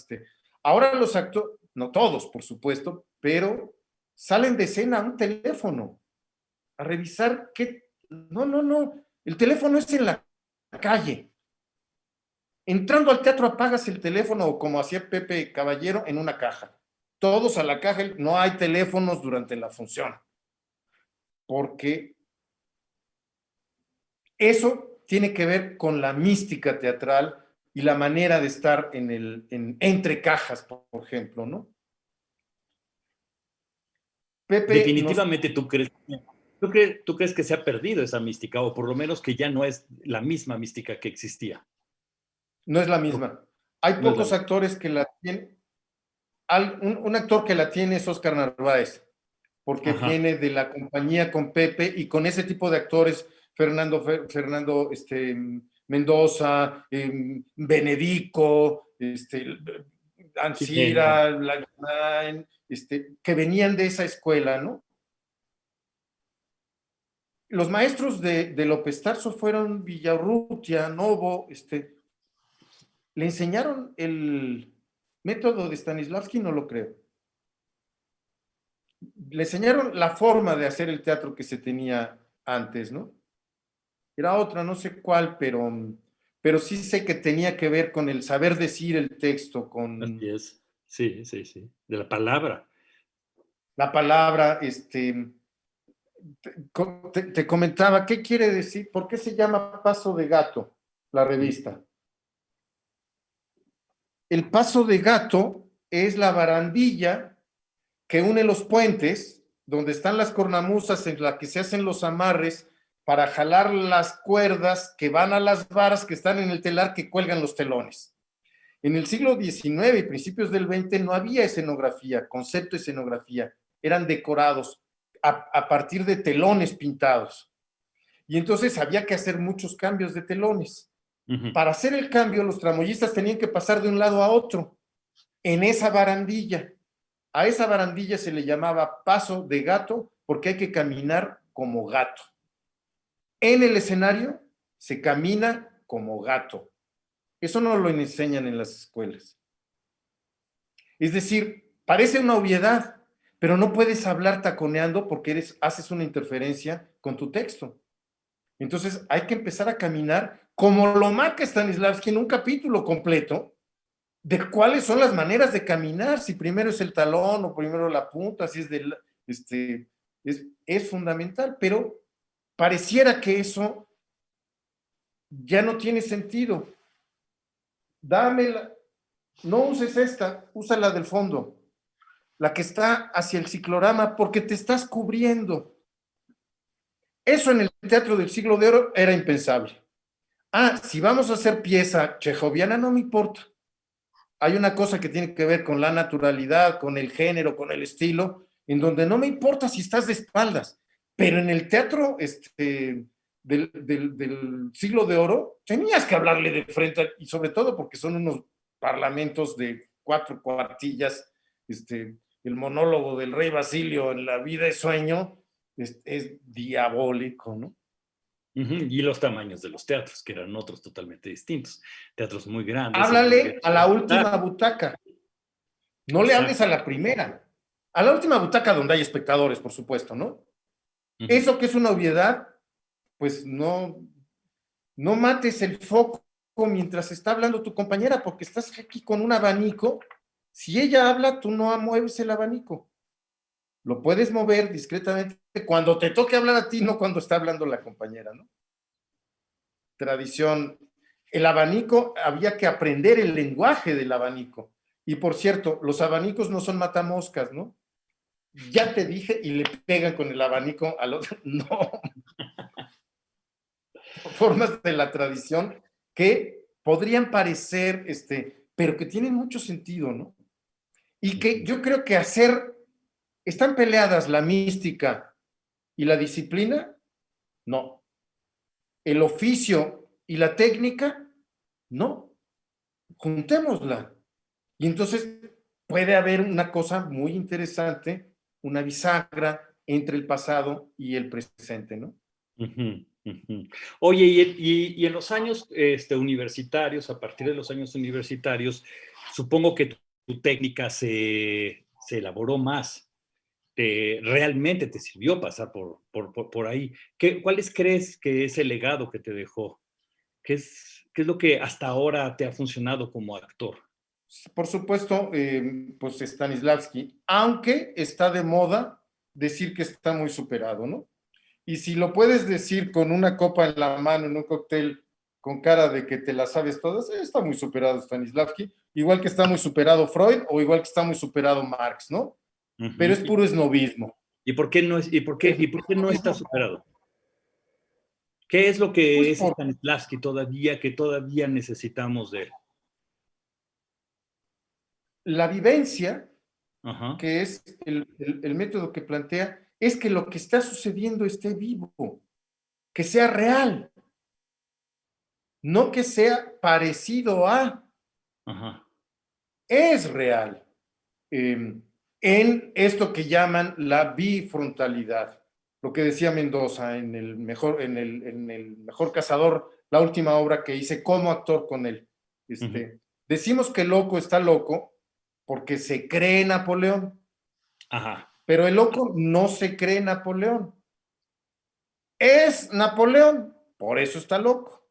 ahora los actores, no todos, por supuesto, pero salen de escena a un teléfono, a revisar qué, no, el teléfono es en la calle. Entrando al teatro apagas el teléfono, o como hacía Pepe Caballero, en una caja. Todos a la caja, no hay teléfonos durante la función. Porque eso tiene que ver con la mística teatral y la manera de estar entre cajas, por ejemplo, ¿no? Pepe
definitivamente tú crees que se ha perdido esa mística, o por lo menos que ya no es la misma mística que existía.
No es la misma. Hay pocos actores que la tienen. Un actor que la tiene es Óscar Narváez, porque viene de la compañía con Pepe y con ese tipo de actores, Fernando Mendoza, Benedico, Ancira, que venían de esa escuela, ¿no? Los maestros de López Tarso fueron Villarrutia, Novo, ¿le enseñaron el método de Stanislavski? No lo creo. Le enseñaron la forma de hacer el teatro que se tenía antes, ¿no? Era otra, no sé cuál, pero sí sé que tenía que ver con el saber decir el texto, con...
Así es, sí, de la palabra.
La palabra, te comentaba, ¿qué quiere decir? ¿Por qué se llama Paso de Gato, la revista? El Paso de Gato es la barandilla que une los puentes donde están las cornamusas en las que se hacen los amarres para jalar las cuerdas que van a las varas que están en el telar que cuelgan los telones. En el siglo XIX y principios del XX no había escenografía, concepto de escenografía, eran decorados a partir de telones pintados. Y entonces había que hacer muchos cambios de telones. Para hacer el cambio, los tramoyistas tenían que pasar de un lado a otro en esa barandilla. A esa barandilla se le llamaba paso de gato porque hay que caminar como gato. En el escenario se camina como gato. Eso no lo enseñan en las escuelas. Es decir, parece una obviedad, pero no puedes hablar taconeando porque haces una interferencia con tu texto. Entonces hay que empezar a caminar como lo marca Stanislavski en un capítulo completo de cuáles son las maneras de caminar, si primero es el talón o primero la punta, si es es fundamental, pero pareciera que eso ya no tiene sentido. Dámela, no uses esta, usa la del fondo, la que está hacia el ciclorama, porque te estás cubriendo. Eso en el teatro del siglo de oro era impensable. Si vamos a hacer pieza chejoviana, no me importa. Hay una cosa que tiene que ver con la naturalidad, con el género, con el estilo, en donde no me importa si estás de espaldas, pero en el teatro del siglo de oro tenías que hablarle de frente, y sobre todo porque son unos parlamentos de 4 cuartillas, el monólogo del rey Basilio en La vida es sueño, es diabólico, ¿no?
Y los tamaños de los teatros, que eran otros totalmente distintos. Teatros muy grandes.
Háblale a la última butaca. No le hables a la primera. A la última butaca donde hay espectadores, por supuesto, ¿no? Eso que es una obviedad, pues no mates el foco mientras está hablando tu compañera, porque estás aquí con un abanico. Si ella habla, tú no mueves el abanico. Lo puedes mover discretamente cuando te toque hablar a ti, no cuando está hablando la compañera, ¿no? Tradición. El abanico, había que aprender el lenguaje del abanico. Y por cierto, los abanicos no son matamoscas, ¿no? Ya te dije, y le pegan con el abanico al otro. No. Formas de la tradición que podrían parecer, pero que tienen mucho sentido, ¿no? Y que yo creo que están peleadas la mística y la disciplina, no. El oficio y la técnica, no. Juntémosla. Y entonces puede haber una cosa muy interesante, una bisagra entre el pasado y el presente, ¿no?
Oye, y en los años universitarios, a partir de los años universitarios, supongo que tu técnica se elaboró más. Realmente te sirvió pasar por ahí. ¿Cuáles crees que es el legado que te dejó? ¿Qué es lo que hasta ahora te ha funcionado como actor?
Por supuesto, pues Stanislavski, aunque está de moda decir que está muy superado, ¿no? Y si lo puedes decir con una copa en la mano en un cóctel con cara de que te la sabes todas, está muy superado Stanislavski, igual que está muy superado Freud o igual que está muy superado Marx, ¿no? Pero es puro esnovismo.
¿Y por qué no está superado? ¿Qué es lo que es Stanislavski que todavía necesitamos de él?
La vivencia, que es el método que plantea, es que lo que está sucediendo esté vivo, que sea real, no que sea parecido a. Es real. En esto que llaman la bifrontalidad. Lo que decía Mendoza en el mejor cazador, la última obra que hice como actor con él. Decimos que loco está loco porque se cree Napoleón. Pero el loco no se cree Napoleón. Es Napoleón, por eso está loco.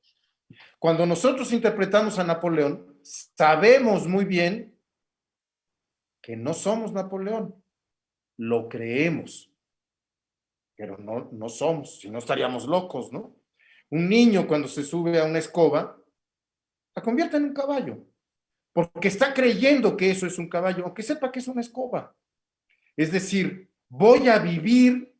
Cuando nosotros interpretamos a Napoleón, sabemos muy bien que no somos Napoleón, lo creemos, pero no somos, si no estaríamos locos, ¿no? Un niño cuando se sube a una escoba, la convierte en un caballo, porque está creyendo que eso es un caballo, aunque sepa que es una escoba. Es decir, voy a vivir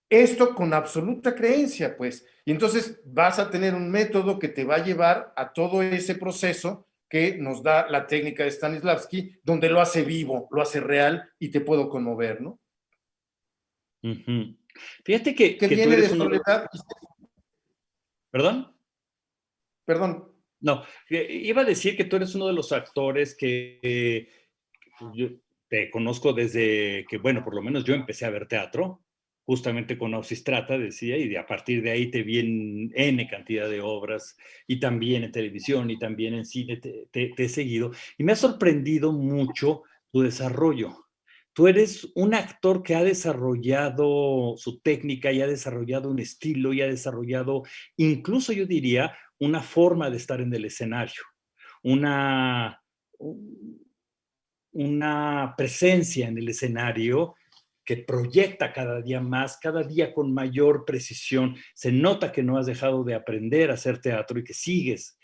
esto con absoluta creencia, pues. Y entonces vas a tener un método que te va a llevar a todo ese proceso que nos da la técnica de Stanislavski, donde lo hace vivo, lo hace real y te puedo conmover, ¿no?
Ujú. Fíjate que,
Que
que tú
viene de
eres uno de los...
Soledad.
¿Perdón?
Perdón.
No, iba a decir que tú eres uno de los actores que yo te conozco desde que, bueno, por lo menos yo empecé a ver teatro, justamente con Ausistrata, decía, y a partir de ahí te vi en N cantidad de obras, y también en televisión, y también en cine, te he seguido, y me ha sorprendido mucho tu desarrollo. Tú eres un actor que ha desarrollado su técnica y ha desarrollado un estilo y ha desarrollado, incluso yo diría, una forma de estar en el escenario, una, una presencia en el escenario que proyecta cada día más, cada día con mayor precisión. Se nota que no has dejado de aprender a hacer teatro y que sigues.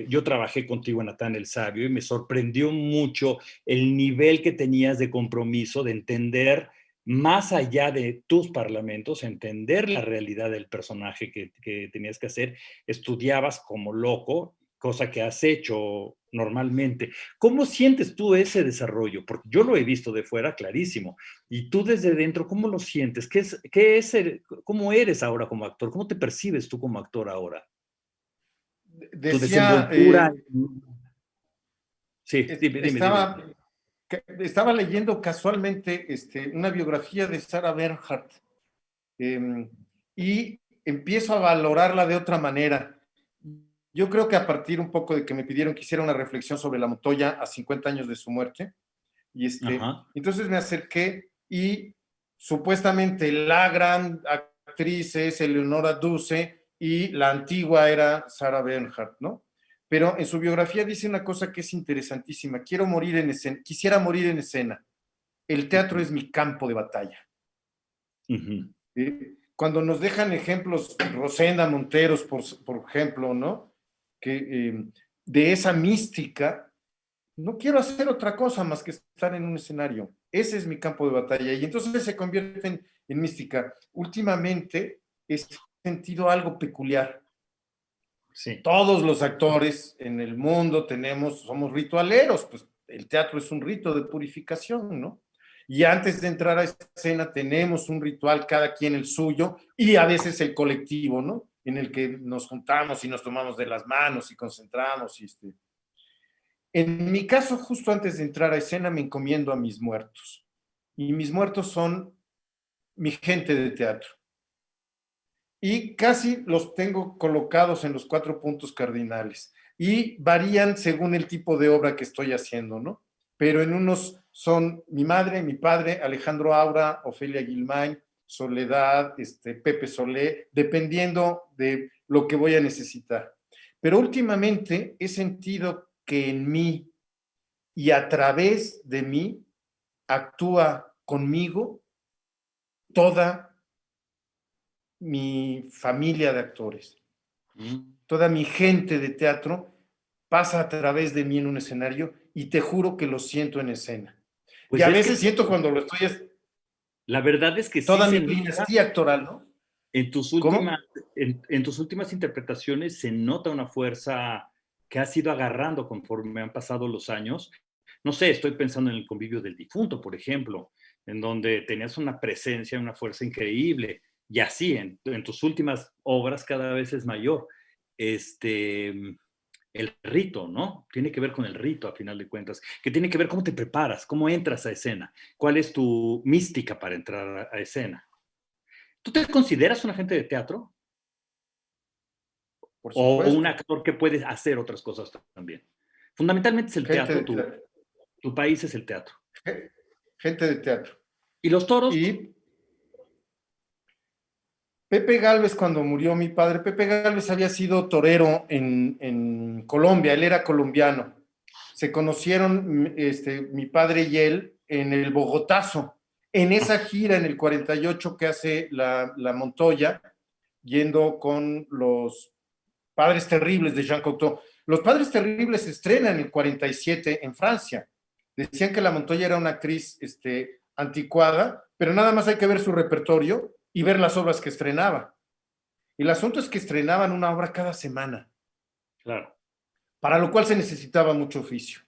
Yo trabajé contigo en Natán el Sabio y me sorprendió mucho el nivel que tenías de compromiso, de entender más allá de tus parlamentos, entender la realidad del personaje que tenías que hacer. Estudiabas como loco, cosa que has hecho normalmente. ¿Cómo sientes tú ese desarrollo? Porque yo lo he visto de fuera clarísimo. Y tú desde dentro, ¿cómo lo sientes? ¿Cómo eres ahora como actor? ¿Cómo te percibes tú como actor ahora? Tu
Decía,
desenvoltura. Sí, dime.
estaba leyendo casualmente una biografía de Sarah Bernhardt, y empiezo a valorarla de otra manera. Yo creo que a partir un poco de que me pidieron que hiciera una reflexión sobre la Montoya a 50 años de su muerte, y
Ajá.
entonces me acerqué y supuestamente la gran actriz es Eleonora Duse y la antigua era Sarah Bernhardt, ¿no? Pero en su biografía dice una cosa que es interesantísima: quisiera morir en escena. El teatro es mi campo de batalla.
Uh-huh.
Cuando nos dejan ejemplos, Rosenda Monteros, por ejemplo, ¿no? De esa mística, no quiero hacer otra cosa más que estar en un escenario. Ese es mi campo de batalla. Y entonces se convierte en mística. Últimamente he sentido algo peculiar.
Sí.
Todos los actores en el mundo somos ritualeros, pues el teatro es un rito de purificación, ¿no? Y antes de entrar a escena tenemos un ritual, cada quien el suyo, y a veces el colectivo, ¿no? En el que nos juntamos y nos tomamos de las manos y concentramos. En mi caso, justo antes de entrar a escena, me encomiendo a mis muertos. Y mis muertos son mi gente de teatro. Y casi los tengo colocados en los 4 puntos cardinales. Y varían según el tipo de obra que estoy haciendo, ¿no? Pero en unos son mi madre, mi padre, Alejandro Aura, Ofelia Guilmain, Soledad, Pepe Solé, dependiendo de lo que voy a necesitar. Pero últimamente he sentido que en mí y a través de mí actúa conmigo toda mi familia de actores. Toda mi gente de teatro pasa a través de mí en un escenario y te juro que lo siento en escena.
Pues
y a
es
veces
que
siento cuando lo estoy...
la verdad es que sí
Toda
se
mi
nota
dinastía actoral, ¿no?
en tus
¿Cómo?
últimas interpretaciones se nota una fuerza que has ido agarrando conforme han pasado los años. No sé, estoy pensando en El convivio del difunto, por ejemplo, en donde tenías una presencia, una fuerza increíble, y así en tus últimas obras cada vez es mayor. El rito, ¿no? Tiene que ver con el rito, a final de cuentas, que tiene que ver cómo te preparas, cómo entras a escena, cuál es tu mística para entrar a escena. ¿Tú te consideras un agente de teatro?
Por
¿O un
supuesto.
actor que puede hacer otras cosas también? Fundamentalmente es el
Gente
teatro,
de teatro.
tu país es el teatro.
Gente de teatro.
¿Y los toros?
Y Pepe Gálvez, cuando murió mi padre, Pepe Gálvez había sido torero en Colombia, él era colombiano. Se conocieron mi padre y él en el Bogotazo, en esa gira en el 48 que hace la Montoya, yendo con los Padres Terribles de Jean Cocteau. Los Padres Terribles se estrenan en el 47 en Francia. Decían que la Montoya era una actriz anticuada, pero nada más hay que ver su repertorio y ver las obras que estrenaba. Y el asunto es que estrenaban una obra cada semana.
Claro.
Para lo cual se necesitaba mucho oficio.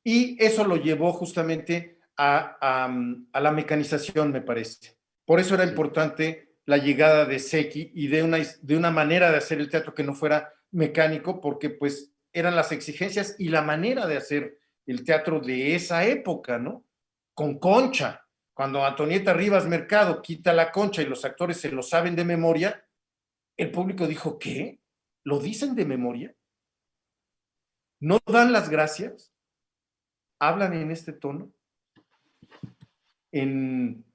Y eso lo llevó justamente a la mecanización, me parece. Por eso era importante la llegada de Secchi y de una manera de hacer el teatro que no fuera mecánico, porque pues eran las exigencias y la manera de hacer el teatro de esa época, ¿no? Con concha. Cuando Antonieta Rivas Mercado quita la concha y los actores se lo saben de memoria, el público dijo, ¿qué? ¿Lo dicen de memoria? ¿No dan las gracias? ¿Hablan en este tono? En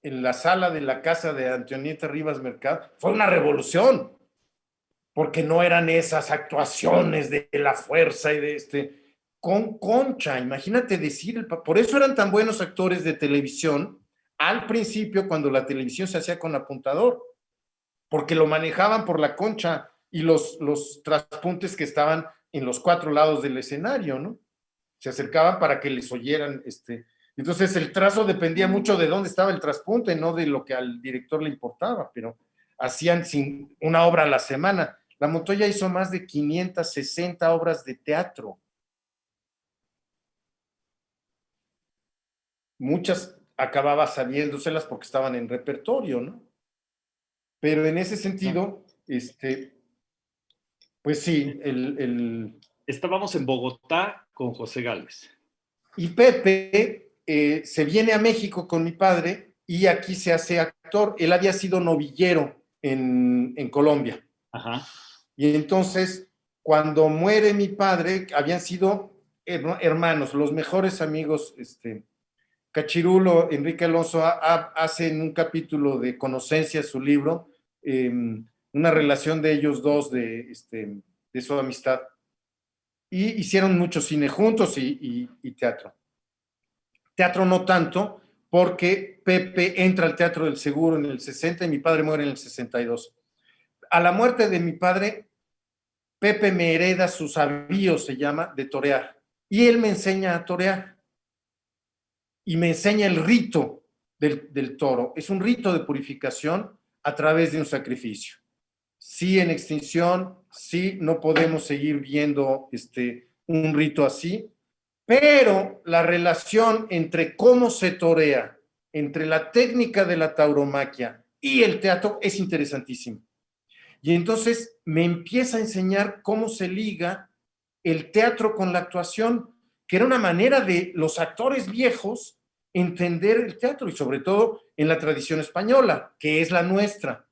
la sala de la casa de Antonieta Rivas Mercado, fue una revolución, porque no eran esas actuaciones de la fuerza y con concha, imagínate decir, por eso eran tan buenos actores de televisión al principio cuando la televisión se hacía con apuntador, porque lo manejaban por la concha y los traspuntes que estaban en los 4 lados del escenario, ¿no? Se acercaban para que les oyeran. Entonces el trazo dependía mucho de dónde estaba el traspunte, no de lo que al director le importaba, pero hacían una obra a la semana. La Montoya hizo más de 560 obras de teatro. Muchas acababa sabiéndoselas porque estaban en repertorio, ¿no? Pero en ese sentido, pues sí,
Estábamos en Bogotá con José Gálvez.
Y Pepe se viene a México con mi padre y aquí se hace actor. Él había sido novillero en Colombia.
Ajá.
Y entonces, cuando muere mi padre, habían sido hermanos, los mejores amigos. Cachirulo, Enrique Alonso, hace en un capítulo de Conocencia, su libro, una relación de ellos dos, de su amistad. Y hicieron mucho cine juntos y teatro. Teatro no tanto, porque Pepe entra al Teatro del Seguro en el 60 y mi padre muere en el 62. A la muerte de mi padre, Pepe me hereda sus avíos, se llama, de torear. Y él me enseña a torear. Y me enseña el rito del toro. Es un rito de purificación a través de un sacrificio. Sí, en extinción, sí, no podemos seguir viendo un rito así, pero la relación entre cómo se torea, entre la técnica de la tauromaquia y el teatro es interesantísima. Y entonces me empieza a enseñar cómo se liga el teatro con la actuación, que era una manera de los actores viejos entender el teatro y sobre todo en la tradición española, que es la nuestra.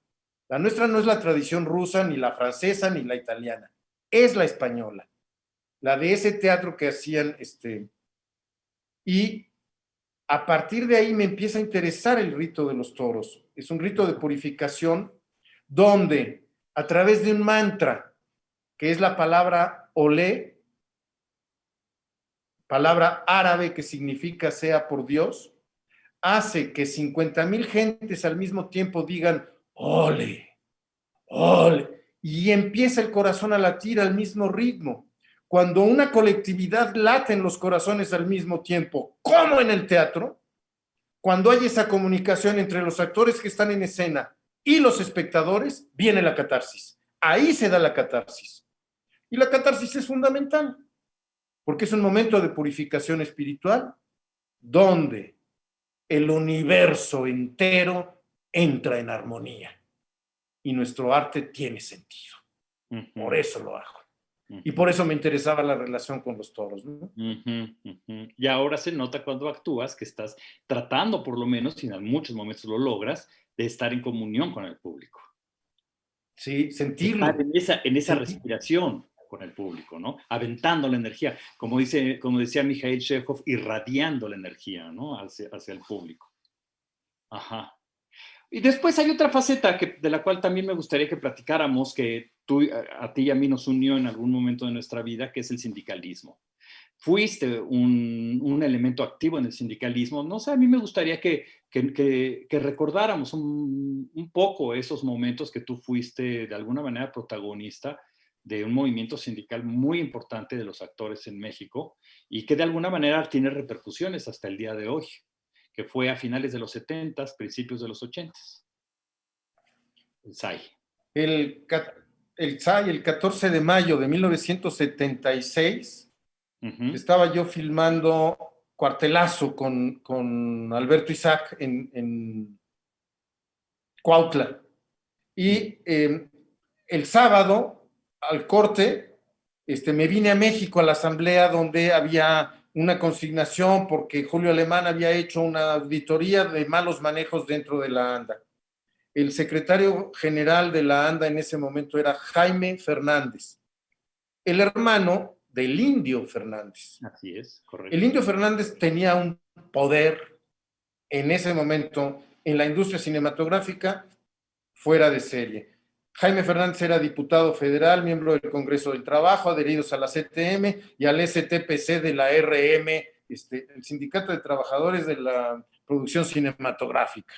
La nuestra no es la tradición rusa, ni la francesa, ni la italiana, es la española. La de ese teatro que hacían, y a partir de ahí me empieza a interesar el rito de los toros. Es un rito de purificación donde a través de un mantra, que es la palabra olé, palabra árabe que significa sea por Dios, hace que 50,000 gentes al mismo tiempo digan ole, ole, y empieza el corazón a latir al mismo ritmo. Cuando una colectividad late en los corazones al mismo tiempo, como en el teatro, cuando hay esa comunicación entre los actores que están en escena y los espectadores, viene la catarsis. Ahí se da la catarsis. Y la catarsis es fundamental, porque es un momento de purificación espiritual donde el universo entero entra en armonía y nuestro arte tiene sentido. Por eso lo hago. Y por eso me interesaba la relación con los toros, ¿no?
Y ahora se nota cuando actúas que estás tratando, por lo menos, y en muchos momentos lo logras, de estar en comunión con el público.
Sí, sentirlo.
Estar en esa respiración con el público, ¿no? Aventando la energía, como decía Mikhail Chekhov, irradiando la energía, ¿no? Hacia el público. Ajá. Y después hay otra faceta de la cual también me gustaría que platicáramos, que a ti y a mí nos unió en algún momento de nuestra vida, que es el sindicalismo. Fuiste un elemento activo en el sindicalismo. No sé, a mí me gustaría que recordáramos un poco esos momentos que tú fuiste de alguna manera protagonista de un movimiento sindical muy importante de los actores en México y que de alguna manera tiene repercusiones hasta el día de hoy, que fue a finales de los 70, principios de los 80. El SAI.
El SAI, el 14 de mayo de 1976, estaba yo filmando Cuartelazo con Alberto Isaac en Cuautla. Y el sábado, al corte, me vine a México a la asamblea donde había una consignación porque Julio Alemán había hecho una auditoría de malos manejos dentro de la ANDA. El secretario general de la ANDA en ese momento era Jaime Fernández, el hermano del Indio Fernández.
Así es, correcto.
El Indio Fernández tenía un poder en ese momento en la industria cinematográfica fuera de serie. Jaime Fernández era diputado federal, miembro del Congreso del Trabajo, adheridos a la CTM y al STPC de la RM, el Sindicato de Trabajadores de la Producción Cinematográfica.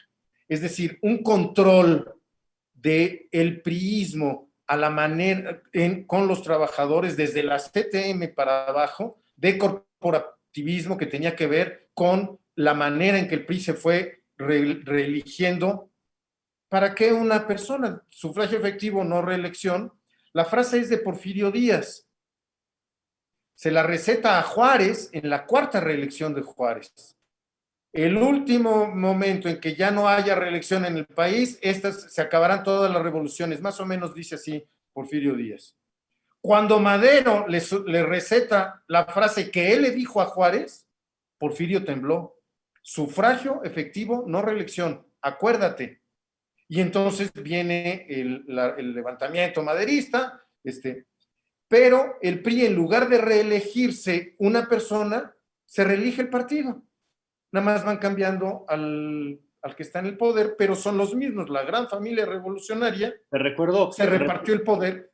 Es decir, un control del priismo a la manera con los trabajadores desde la CTM para abajo, de corporativismo que tenía que ver con la manera en que el PRI se fue reeligiendo. ¿Para qué una persona? Sufragio efectivo, no reelección. La frase es de Porfirio Díaz. Se la receta a Juárez en la cuarta reelección de Juárez. El último momento en que ya no haya reelección en el país, se acabarán todas las revoluciones, más o menos dice así Porfirio Díaz. Cuando Madero le receta la frase que él le dijo a Juárez, Porfirio tembló. Sufragio efectivo, no reelección, acuérdate. Y entonces viene el levantamiento maderista, pero el PRI, en lugar de reelegirse una persona, se reelige el partido. Nada más van cambiando al que está en el poder, pero son los mismos. La gran familia revolucionaria se repartió el poder.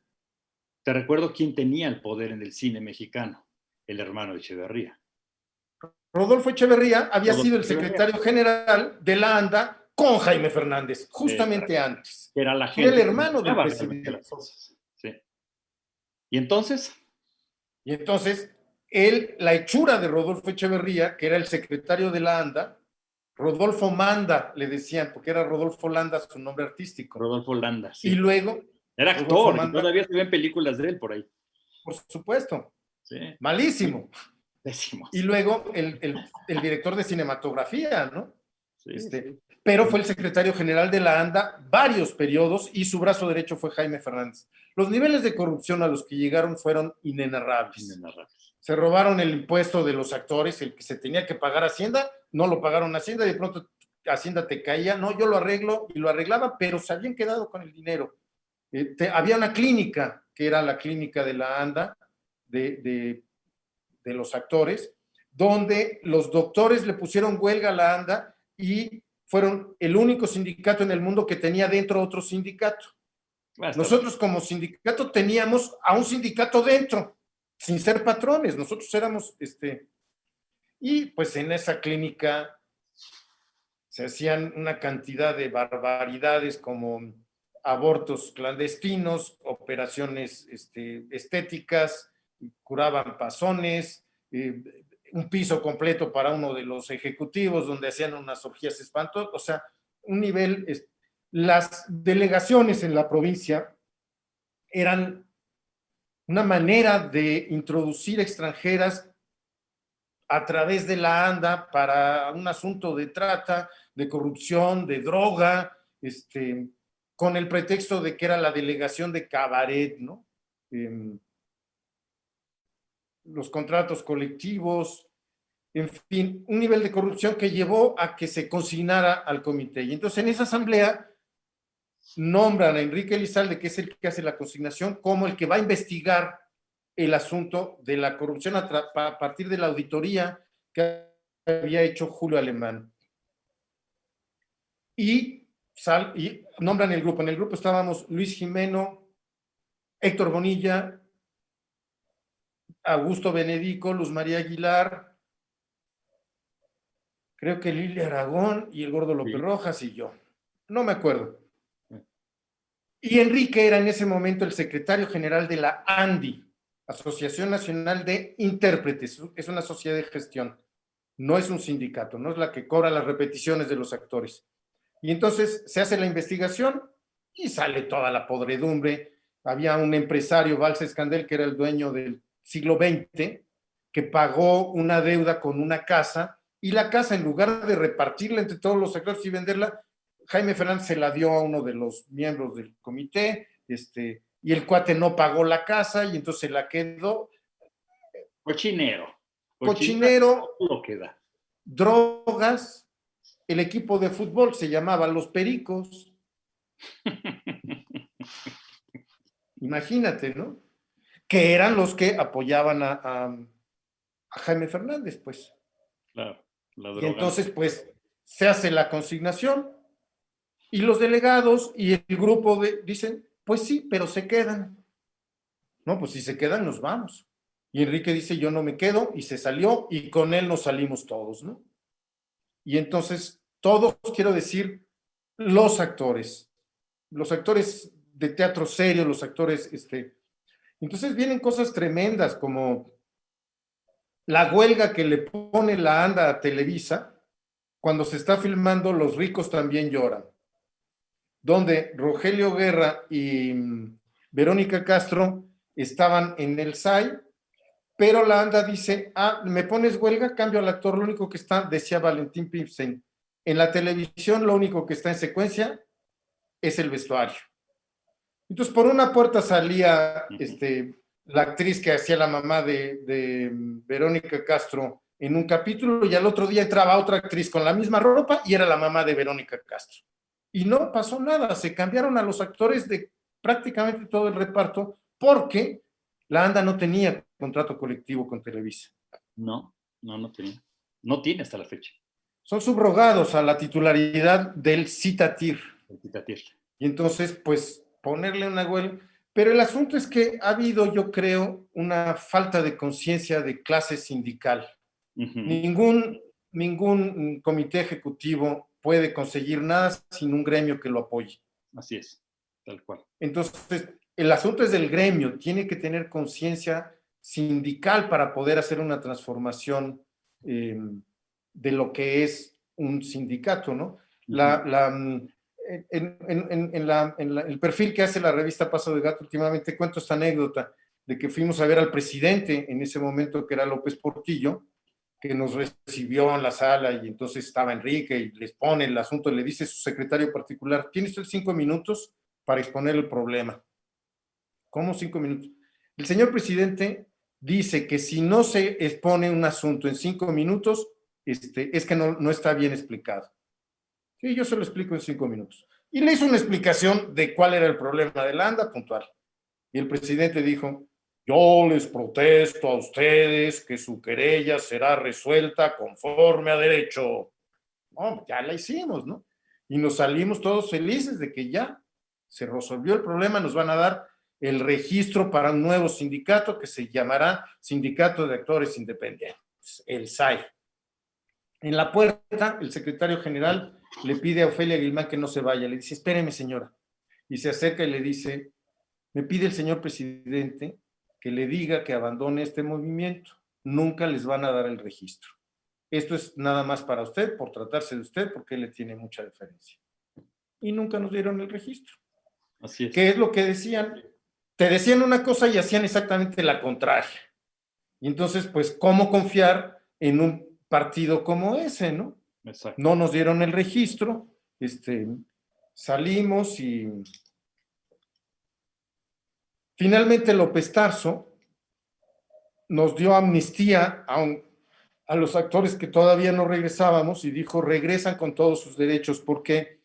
Te recuerdo quién tenía el poder en el cine mexicano, el hermano de Echeverría.
Rodolfo Echeverría había sido el secretario general de la ANDA con Jaime Fernández, justamente antes.
Era la gente.
Era el hermano del presidente.
Las cosas. Sí. ¿Y entonces?
La hechura de Rodolfo Echeverría, que era el secretario de la ANDA, Rodolfo Manda, le decían, porque era Rodolfo Landa su nombre artístico.
Rodolfo Landa, sí.
Y luego...
Era actor, y todavía se ven películas de él por ahí.
Por supuesto.
Sí.
Malísimo.
Pésimo.
Y luego el director de cinematografía, ¿no?
Sí, sí.
Pero fue el secretario general de la ANDA varios periodos y su brazo derecho fue Jaime Fernández. Los niveles de corrupción a los que llegaron fueron inenarrables. Se robaron el impuesto de los actores, el que se tenía que pagar Hacienda, no lo pagaron Hacienda y de pronto Hacienda te caía, no, yo lo arreglo y lo arreglaba, pero se habían quedado con el dinero. Había una clínica, que era la clínica de la ANDA, de los actores, donde los doctores le pusieron huelga a la ANDA y fueron el único sindicato en el mundo que tenía dentro otro sindicato. Nosotros como sindicato teníamos a un sindicato dentro, sin ser patrones, nosotros éramos, y pues en esa clínica se hacían una cantidad de barbaridades como abortos clandestinos, operaciones estéticas, curaban pasones, un piso completo para uno de los ejecutivos donde hacían unas orgías espantosas, o sea, un nivel... Las delegaciones en la provincia eran una manera de introducir extranjeras a través de la ANDA para un asunto de trata, de corrupción, de droga, con el pretexto de que era la delegación de cabaret, ¿no? Los contratos colectivos, en fin, un nivel de corrupción que llevó a que se consignara al comité. Y entonces en esa asamblea nombran a Enrique Elizalde, que es el que hace la consignación, como el que va a investigar el asunto de la corrupción a partir de la auditoría que había hecho Julio Alemán. Y nombran el grupo. En el grupo estábamos Luis Jimeno, Héctor Bonilla, Augusto Benedico, Luz María Aguilar, creo que Lilia Aragón y el Gordo López Rojas y yo. No me acuerdo. Y Enrique era en ese momento el secretario general de la ANDI, Asociación Nacional de Intérpretes, es una sociedad de gestión. no es un sindicato, no es la que cobra las repeticiones de los actores. Y entonces se hace la investigación y sale toda la podredumbre. Había un empresario, Valls Escandel, que era el dueño del siglo XX, que pagó una deuda con una casa, y la casa, en lugar de repartirla entre todos los actores y venderla, Jaime Fernández se la dio a uno de los miembros del comité, y el cuate no pagó la casa, y entonces se la quedó.
Cochinero.
Cochinero,
Lo que da.
drogas, el equipo de fútbol se llamaba Los Pericos. Imagínate, ¿no? Que eran los que apoyaban a Jaime Fernández, pues.
Claro, la
Y
droga.
entonces, pues, se hace la consignación y los delegados y el grupo dicen, pues sí, pero se quedan. No, pues si se quedan, nos vamos. Y Enrique dice, yo no me quedo, y se salió, y con él nos salimos todos, ¿no? Y entonces, todos, quiero decir, los actores de teatro serio, los actores, entonces vienen cosas tremendas, como la huelga que le pone la ANDA a Televisa, cuando se está filmando Los ricos también lloran, donde Rogelio Guerra y Verónica Castro estaban en el SAI, pero la ANDA dice, me pones huelga, cambio al actor, lo único que está, decía Valentín Pimstein, en la televisión lo único que está en secuencia es el vestuario. Entonces, por una puerta salía la actriz que hacía la mamá de Verónica Castro en un capítulo, y al otro día entraba otra actriz con la misma ropa y era la mamá de Verónica Castro. Y no pasó nada, se cambiaron a los actores de prácticamente todo el reparto porque la ANDA no tenía contrato colectivo con Televisa.
No tenía. No tiene hasta la fecha.
Son subrogados a la titularidad del Citatir. Y entonces, pues, ponerle una huelga. Pero el asunto es que ha habido, yo creo, una falta de conciencia de clase sindical. Ningún comité ejecutivo puede conseguir nada sin un gremio que lo apoye.
Así es, tal cual.
Entonces, el asunto es del gremio, tiene que tener conciencia sindical para poder hacer una transformación de lo que es un sindicato, ¿no? El perfil que hace la revista Paso de Gato últimamente, cuento esta anécdota de que fuimos a ver al presidente en ese momento, que era López Portillo, que nos recibió en la sala, y entonces estaba Enrique y les pone el asunto, le dice su secretario particular, ¿tiene usted 5 minutos para exponer el problema? ¿Cómo 5 minutos? El señor presidente dice que si no se expone un asunto en 5 minutos, es que no está bien explicado. Sí, yo se lo explico en 5 minutos. Y le hizo una explicación de cuál era el problema de la ANDA puntual. Y el presidente dijo, yo les protesto a ustedes que su querella será resuelta conforme a derecho. No, ya la hicimos, ¿no? Y nos salimos todos felices de que ya se resolvió el problema, nos van a dar el registro para un nuevo sindicato que se llamará Sindicato de Actores Independientes, el SAI. En la puerta, el secretario general le pide a Ofelia Guilmán que no se vaya, le dice, espéreme señora, y se acerca y le dice, me pide el señor presidente que le diga que abandone este movimiento, nunca les van a dar el registro. Esto es nada más para usted, por tratarse de usted, porque él le tiene mucha deferencia. Y nunca nos dieron el registro.
Así es.
¿Qué es lo que decían? Te decían una cosa y hacían exactamente la contraria. Y entonces, pues, ¿cómo confiar en un partido como ese, no?
Exacto.
No nos dieron el registro, salimos y finalmente López Tarso nos dio amnistía a los actores que todavía no regresábamos y dijo, regresan con todos sus derechos, porque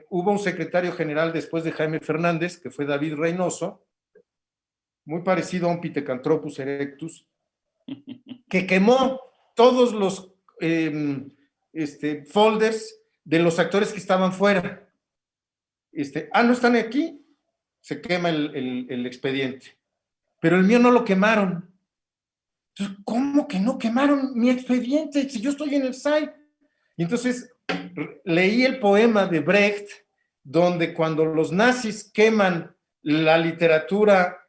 hubo un secretario general después de Jaime Fernández, que fue David Reynoso, muy parecido a un Pithecanthropus erectus, que quemó todos los folders de los actores que estaban fuera. No están aquí, se quema el expediente. Pero el mío no lo quemaron. Entonces, ¿cómo que no quemaron mi expediente si yo estoy en el SAI? Y entonces leí el poema de Brecht, donde cuando los nazis queman la literatura,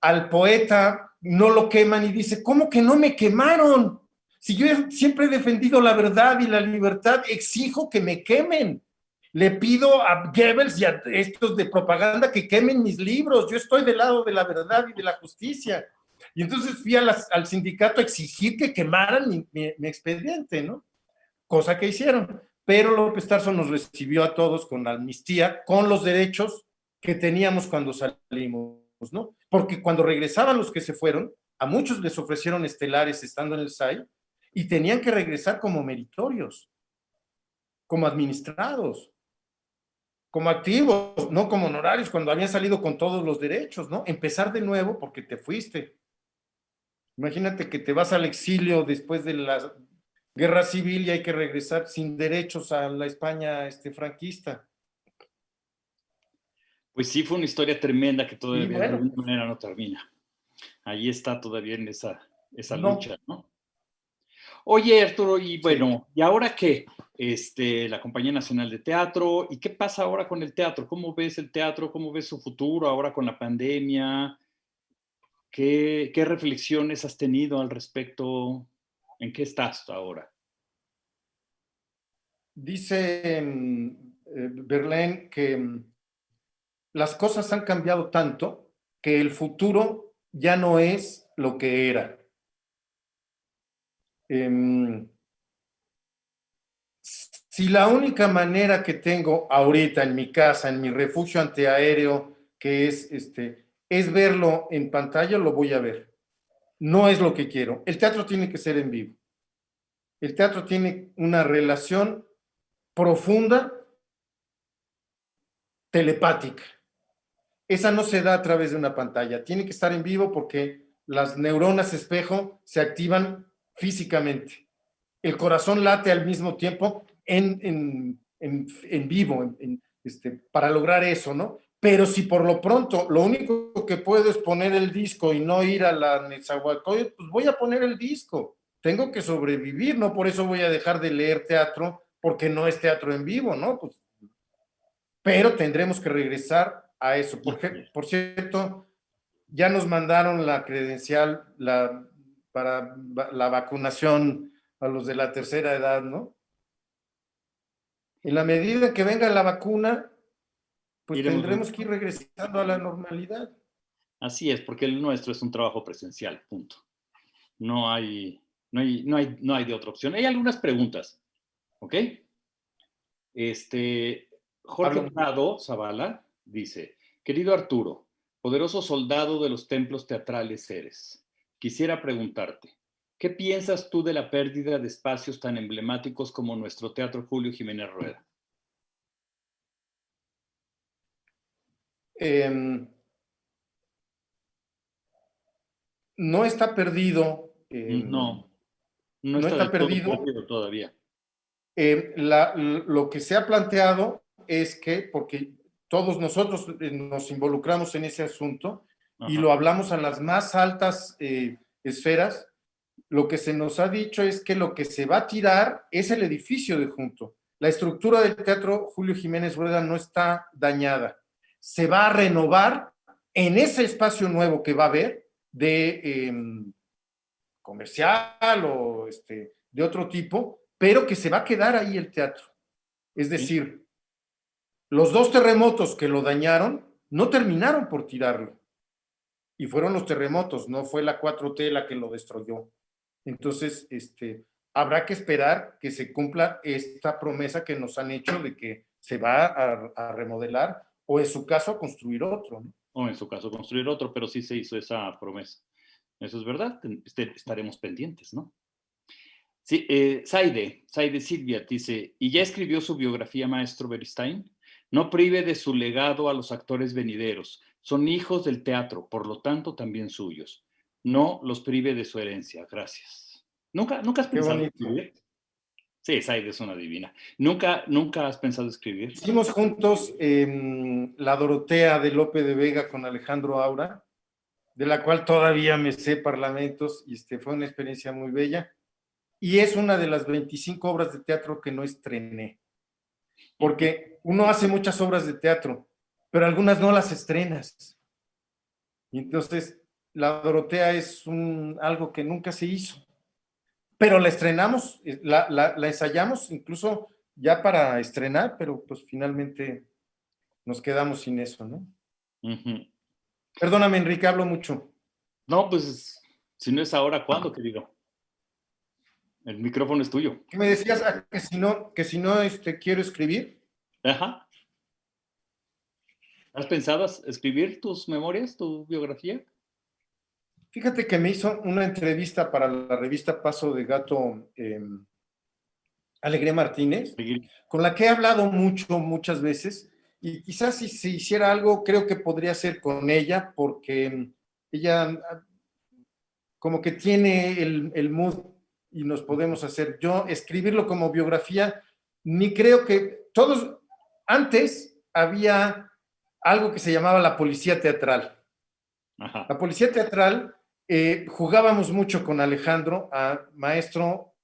al poeta no lo queman, y dice, ¿cómo que no me quemaron? Si yo siempre he defendido la verdad y la libertad, exijo que me quemen. Le pido a Goebbels y a estos de propaganda que quemen mis libros. Yo estoy del lado de la verdad y de la justicia. Y entonces fui al sindicato a exigir que quemaran mi expediente, ¿no? Cosa que hicieron. Pero López Tarso nos recibió a todos con la amnistía, con los derechos que teníamos cuando salimos, ¿no? Porque cuando regresaban los que se fueron, a muchos les ofrecieron estelares estando en el SAI y tenían que regresar como meritorios, como administrados, como activos, no como honorarios, cuando habían salido con todos los derechos, ¿no? Empezar de nuevo porque te fuiste. Imagínate que te vas al exilio después de la guerra civil y hay que regresar sin derechos a la España franquista.
Pues sí, fue una historia tremenda que todavía
bueno,
de alguna manera no termina. Ahí está todavía en esa
no.
lucha, ¿no? Oye, Arturo, y bueno, sí. ¿Y ahora qué? La Compañía Nacional de Teatro, ¿y qué pasa ahora con el teatro? ¿Cómo ves el teatro? ¿Cómo ves su futuro ahora con la pandemia? ¿Qué reflexiones has tenido al respecto? ¿En qué estás ahora?
Dice Verlaine que las cosas han cambiado tanto que el futuro ya no es lo que era. Si la única manera que tengo ahorita en mi casa, en mi refugio antiaéreo, que es verlo en pantalla, lo voy a ver. No es lo que quiero. El teatro tiene que ser en vivo. El teatro tiene una relación profunda, telepática. Esa no se da a través de una pantalla. Tiene que estar en vivo porque las neuronas espejo se activan físicamente. El corazón late al mismo tiempo en vivo, para lograr eso, ¿no? Pero si por lo pronto lo único que puedo es poner el disco y no ir a la Nezahualcóyotl, pues voy a poner el disco. Tengo que sobrevivir, no por eso voy a dejar de leer teatro porque no es teatro en vivo, ¿no? Pues, pero tendremos que regresar a eso. Por cierto, ya nos mandaron la credencial para la vacunación a los de la tercera edad, ¿no? En la medida que venga la vacuna, pues tendremos que ir regresando a la normalidad.
Así es, porque el nuestro es un trabajo presencial, punto. No hay de otra opción. Hay algunas preguntas, ¿ok? Jorge Prado Zavala dice: querido Arturo, poderoso soldado de los templos teatrales eres, quisiera preguntarte, ¿qué piensas tú de la pérdida de espacios tan emblemáticos como nuestro Teatro Julio Jiménez Rueda?
No está perdido.
No está perdido todavía.
Lo que se ha planteado es que, porque todos nosotros nos involucramos en ese asunto, y lo hablamos a las más altas esferas, lo que se nos ha dicho es que lo que se va a tirar es el edificio de junto. La estructura del Teatro Julio Jiménez Rueda no está dañada. Se va a renovar en ese espacio nuevo que va a haber de comercial o de otro tipo, pero que se va a quedar ahí el teatro. Es decir, los dos terremotos que lo dañaron no terminaron por tirarlo. Y fueron los terremotos, no fue la 4T la que lo destruyó. Entonces, habrá que esperar que se cumpla esta promesa que nos han hecho de que se va a remodelar o en su caso a construir otro, ¿no?
O en su caso construir otro, pero sí se hizo esa promesa. Eso es verdad, estaremos pendientes, ¿no? Sí, Saide Silvia dice: ¿y ya escribió su biografía, maestro Beristain? No prive de su legado a los actores venideros. Son hijos del teatro, por lo tanto también suyos. No los prive de su herencia. Gracias. ¿Nunca has pensado escribir? Sí, Saide es una divina. ¿Nunca has pensado escribir?
Hicimos juntos la Dorotea de Lope de Vega con Alejandro Aura, de la cual todavía me sé parlamentos, y fue una experiencia muy bella. Y es una de las 25 obras de teatro que no estrené. Porque uno hace muchas obras de teatro, pero algunas no las estrenas. Y entonces, la Dorotea es algo que nunca se hizo. pero la estrenamos, la ensayamos incluso ya para estrenar, pero pues finalmente nos quedamos sin eso, ¿no?
Ujú.
Perdóname, Enrique, hablo mucho.
No, pues, si no es ahora, ¿cuándo, querido? El micrófono es tuyo.
¿Qué me decías? Ah, que si no quiero escribir.
Ajá. ¿Has pensado escribir tus memorias, tu biografía?
Fíjate que me hizo una entrevista para la revista Paso de Gato, Alegría Martínez, con la que he hablado muchas veces, y quizás si se hiciera algo, creo que podría ser con ella, porque ella como que tiene el mood y nos podemos hacer. Yo escribirlo como biografía, ni creo que todos, antes había algo que se llamaba la policía teatral.
Ajá.
La policía teatral, jugábamos mucho con Alejandro, maestro,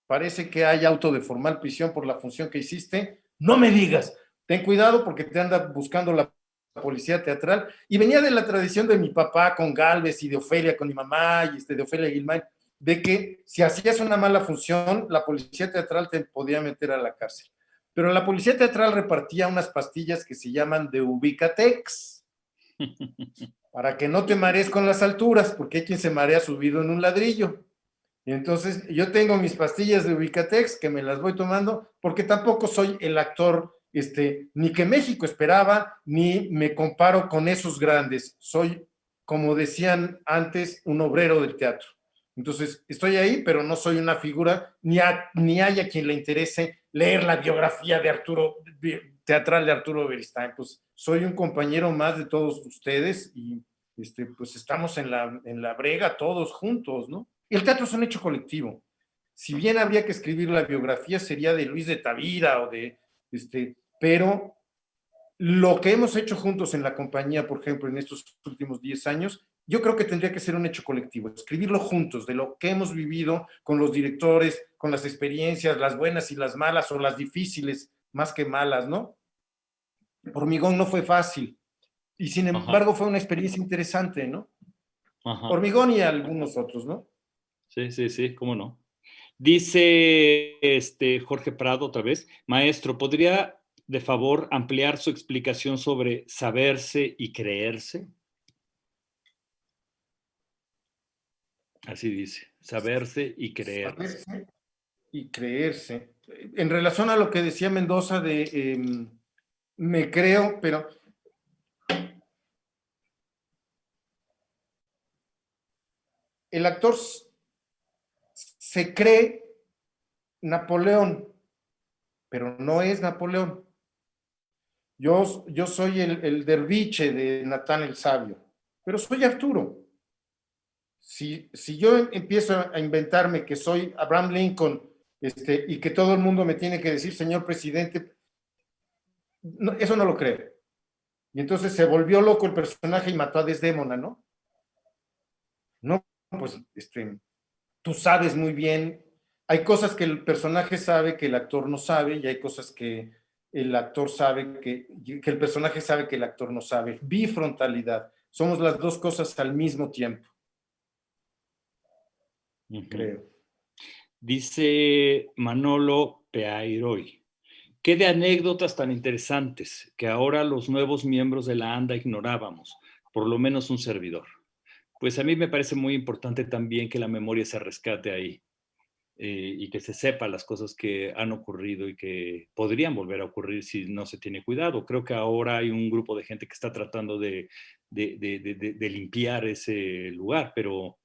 parece que hay auto de formal prisión por la función que hiciste, no me digas, ten cuidado porque te anda buscando la policía teatral, y venía de la tradición de mi papá con Gálvez y de Ofelia con mi mamá, y de Ofelia Guilmán, de que si hacías una mala función, la policía teatral te podía meter a la cárcel. Pero la policía teatral repartía unas pastillas que se llaman de Ubicatex, para que no te marees con las alturas, porque hay quien se marea subido en un ladrillo. Y entonces yo tengo mis pastillas de Ubicatex que me las voy tomando, porque tampoco soy el actor ni que México esperaba, ni me comparo con esos grandes. Soy, como decían antes, un obrero del teatro. Entonces, estoy ahí, pero no soy una figura, ni hay a quien le interese leer la biografía de teatral de Arturo Beristain. Pues soy un compañero más de todos ustedes y pues estamos en la brega todos juntos, ¿no? El teatro es un hecho colectivo. Si bien habría que escribir la biografía, sería de Luis de Tavira o de pero lo que hemos hecho juntos en la compañía, por ejemplo, en estos últimos 10 años, yo creo que tendría que ser un hecho colectivo, escribirlo juntos, de lo que hemos vivido con los directores, con las experiencias, las buenas y las malas, o las difíciles, más que malas, ¿no? Hormigón no fue fácil, y sin embargo fue una experiencia interesante, ¿no?
Ajá.
Hormigón y algunos otros, ¿no?
Sí, cómo no. Dice Jorge Prado otra vez, maestro, ¿podría de favor ampliar su explicación sobre saberse y creerse? Así dice, saberse y creerse.
Saberse y creerse. En relación a lo que decía Mendoza de me creo, pero el actor se cree Napoleón, pero no es Napoleón. Yo soy el derviche de Natán el Sabio, pero soy Arturo. Si yo empiezo a inventarme que soy Abraham Lincoln y que todo el mundo me tiene que decir, señor presidente, no, eso no lo creo. Y entonces se volvió loco el personaje y mató a Desdémona, ¿no? No, pues tú sabes muy bien, hay cosas que el personaje sabe que el actor no sabe, y hay cosas que el actor sabe que el personaje sabe que el actor no sabe. Bifrontalidad. Somos las dos cosas al mismo tiempo. Creo.
Dice Manolo Peairoy, ¿qué de anécdotas tan interesantes que ahora los nuevos miembros de la ANDA ignorábamos? Por lo menos un servidor. Pues a mí me parece muy importante también que la memoria se rescate ahí y que se sepa las cosas que han ocurrido y que podrían volver a ocurrir si no se tiene cuidado. Creo que ahora hay un grupo de gente que está tratando de limpiar ese lugar, pero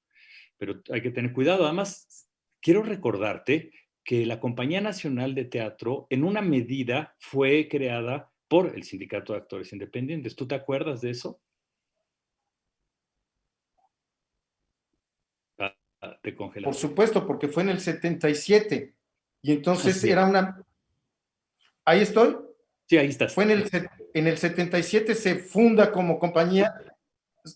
hay que tener cuidado. Además, quiero recordarte que la Compañía Nacional de Teatro en una medida fue creada por el Sindicato de Actores Independientes. ¿Tú te acuerdas de eso? Te congelaste.
Por supuesto, porque fue en el 77. Y entonces
Sí.
era una... ¿Ahí estoy?
Sí, ahí estás.
Fue en el 77 se funda como compañía,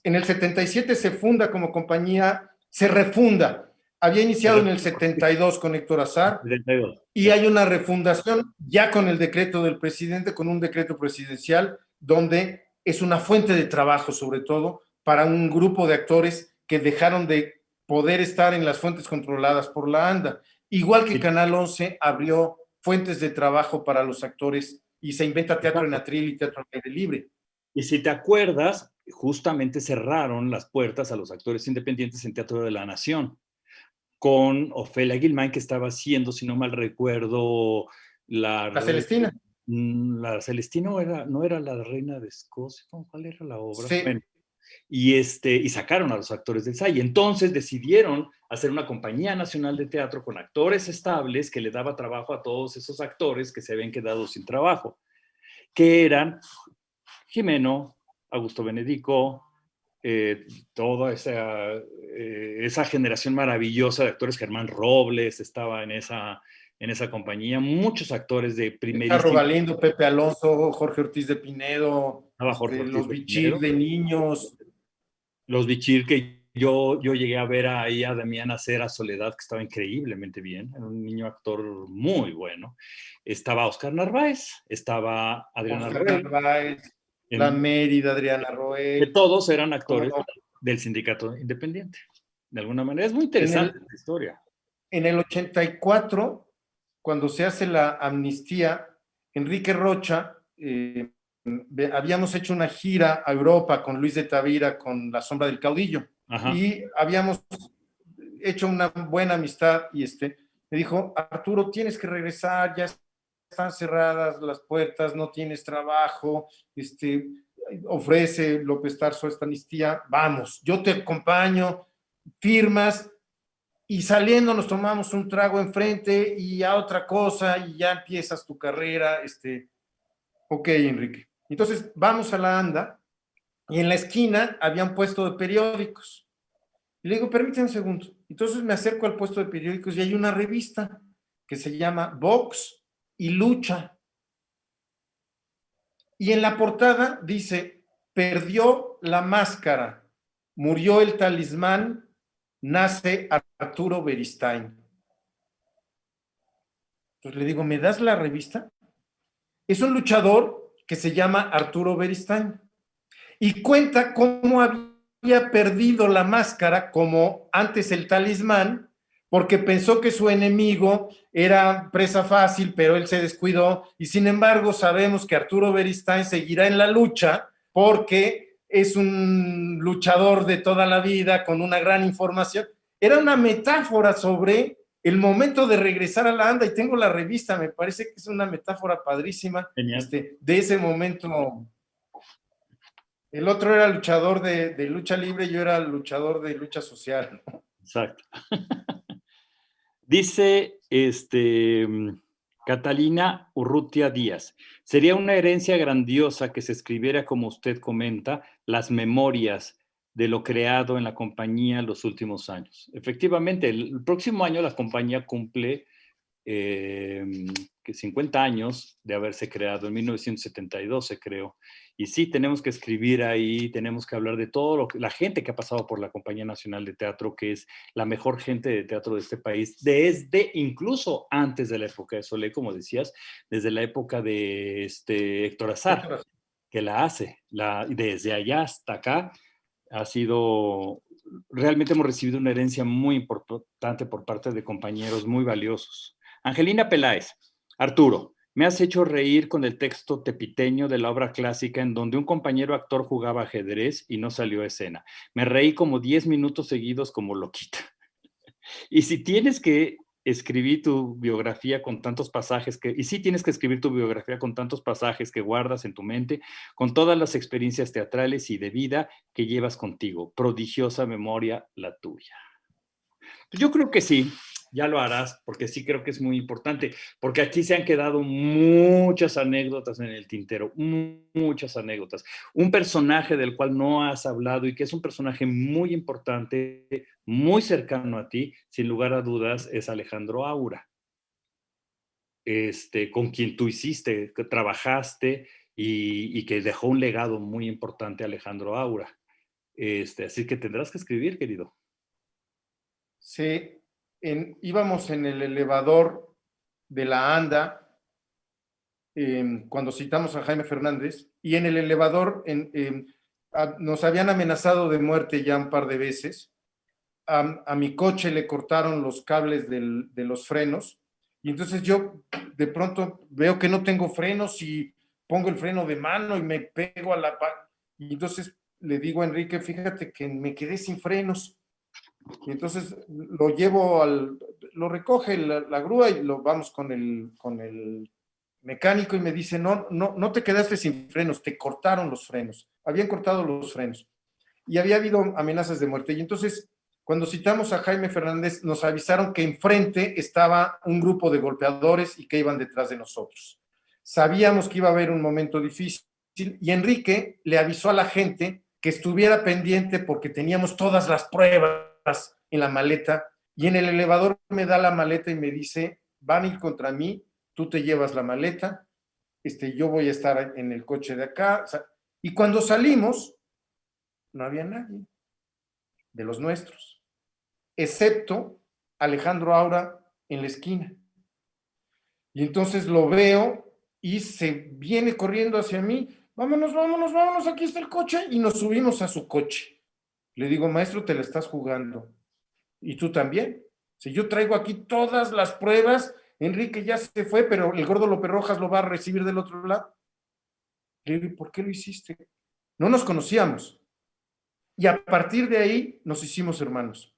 en el 77 se funda como compañía, se refunda. Había iniciado en el 72 con Héctor Azar,
72.
y hay una refundación ya con el decreto del presidente, con un decreto presidencial, donde es una fuente de trabajo, sobre todo, para un grupo de actores que dejaron de poder estar en las fuentes controladas por la ANDA. Igual que
Sí.
Canal 11 abrió fuentes de trabajo para los actores y se inventa teatro en
Exacto.
atril y teatro al aire libre.
Y si te acuerdas, justamente cerraron las puertas a los actores independientes en Teatro de la Nación, con Ofelia Guilmán, que estaba haciendo, si no mal recuerdo,
La Celestina.
La Celestina no era la reina de Escocia, ¿cuál era la obra?
Sí.
Bueno, y sacaron a los actores del SAI. Entonces decidieron hacer una compañía nacional de teatro con actores estables que le daba trabajo a todos esos actores que se habían quedado sin trabajo, que eran Jimeno, Augusto Benedico, toda esa generación maravillosa de actores. Germán Robles estaba en esa compañía, muchos actores de
Carro
primerísimo.
Galindo, Pepe Alonso, Jorge Ortiz de Pinedo,
Estaba Jorge Ortiz
los
de
Bichir
Pinedo,
de niños.
los Bichir, que yo llegué a ver ahí a Damián Acera Soledad, que estaba increíblemente bien, era un niño actor muy bueno. Estaba Oscar Narváez, estaba Adriana
Oscar
Roel,
Narváez, La Mérida, Adriana
que
Roel,
todos eran
¿cómo
actores
no?
del sindicato independiente. De alguna manera es muy
En
interesante
el,
la historia.
en el 84, cuando se hace la amnistía, Enrique Rocha, habíamos hecho una gira a Europa con Luis de Tavira, con La Sombra del Caudillo,
Ajá.
y habíamos hecho una buena amistad, y me dijo: Arturo, tienes que regresar, ya están cerradas las puertas, no tienes trabajo, ofrece López Tarso esta amnistía, vamos, yo te acompaño, firmas, y saliendo nos tomamos un trago enfrente y a otra cosa, y ya empiezas tu carrera. Ok, Enrique. Entonces vamos a la ANDA, y en la esquina había un puesto de periódicos. Y le digo: permíteme un segundo. Entonces me acerco al puesto de periódicos y hay una revista que se llama Vox y Lucha. Y en la portada dice: perdió la máscara, murió el talismán, nace Arturo Beristain. Entonces le digo: ¿me das la revista? Es un luchador que se llama Arturo Beristain y cuenta cómo había perdido la máscara, como antes el talismán, porque pensó que su enemigo era presa fácil, pero él se descuidó, y sin embargo sabemos que Arturo Beristain seguirá en la lucha porque es un luchador de toda la vida con una gran información. Era una metáfora sobre el momento de regresar a la ANDA, y tengo la revista, me parece que es una metáfora padrísima,
Genial.
de ese momento. El otro era luchador de lucha libre, yo era luchador de lucha social.
Exacto. Dice Catalina Urrutia Díaz: sería una herencia grandiosa que se escribiera, como usted comenta, las memorias de lo creado en la compañía los últimos años. Efectivamente, el próximo año la compañía cumple 50 años de haberse creado, en 1972 se creó. Y sí, tenemos que escribir ahí, tenemos que hablar de todo la gente que ha pasado por la Compañía Nacional de Teatro, que es la mejor gente de teatro de este país, desde incluso antes de la época de Solé, como decías, desde la época de Héctor Azar, que la hace, desde allá hasta acá ha sido, realmente hemos recibido una herencia muy importante por parte de compañeros muy valiosos. Angelina Peláez: Arturo, me has hecho reír con el texto tepiteño de la obra clásica en donde un compañero actor jugaba ajedrez y no salió a escena. Me reí como 10 minutos seguidos como loquita. Y si tienes que escribir tu biografía con tantos pasajes y sí tienes que escribir tu biografía con tantos pasajes que guardas en tu mente, con todas las experiencias teatrales y de vida que llevas contigo. Prodigiosa memoria la tuya. Pues yo creo que sí, ya lo harás, porque sí creo que es muy importante, porque aquí se han quedado muchas anécdotas en el tintero, muchas anécdotas. Un personaje del cual no has hablado y que es un personaje muy importante, muy cercano a ti, sin lugar a dudas, es Alejandro Aura, con quien tú hiciste, que trabajaste y que dejó un legado muy importante, Alejandro Aura. Así que tendrás que escribir, querido.
Sí, íbamos en el elevador de la ANDA, cuando citamos a Jaime Fernández, y en el elevador nos habían amenazado de muerte ya un par de veces. a mi coche le cortaron los cables de los frenos, y entonces yo de pronto veo que no tengo frenos y pongo el freno de mano y me pego a y entonces le digo a Enrique, fíjate que me quedé sin frenos. Y entonces lo recoge la grúa y lo vamos con el mecánico y me dice, no te quedaste sin frenos, te cortaron los frenos. Habían cortado los frenos. Y había habido amenazas de muerte. Y entonces, cuando citamos a Jaime Fernández, nos avisaron que enfrente estaba un grupo de golpeadores y que iban detrás de nosotros. Sabíamos que iba a haber un momento difícil y Enrique le avisó a la gente que estuviera pendiente porque teníamos todas las pruebas en la maleta, y en el elevador me da la maleta y me dice, van a ir contra mí, tú te llevas la maleta, yo voy a estar en el coche de acá. Y cuando salimos, no había nadie de los nuestros, excepto Alejandro Aura en la esquina. Y entonces lo veo y se viene corriendo hacia mí, vámonos, vámonos, vámonos, aquí está el coche, y nos subimos a su coche. Le digo, maestro, te la estás jugando. Y tú también. Si yo traigo aquí todas las pruebas, Enrique ya se fue, pero el gordo López Rojas lo va a recibir del otro lado. Le digo, ¿por qué lo hiciste? No nos conocíamos. Y a partir de ahí nos hicimos hermanos.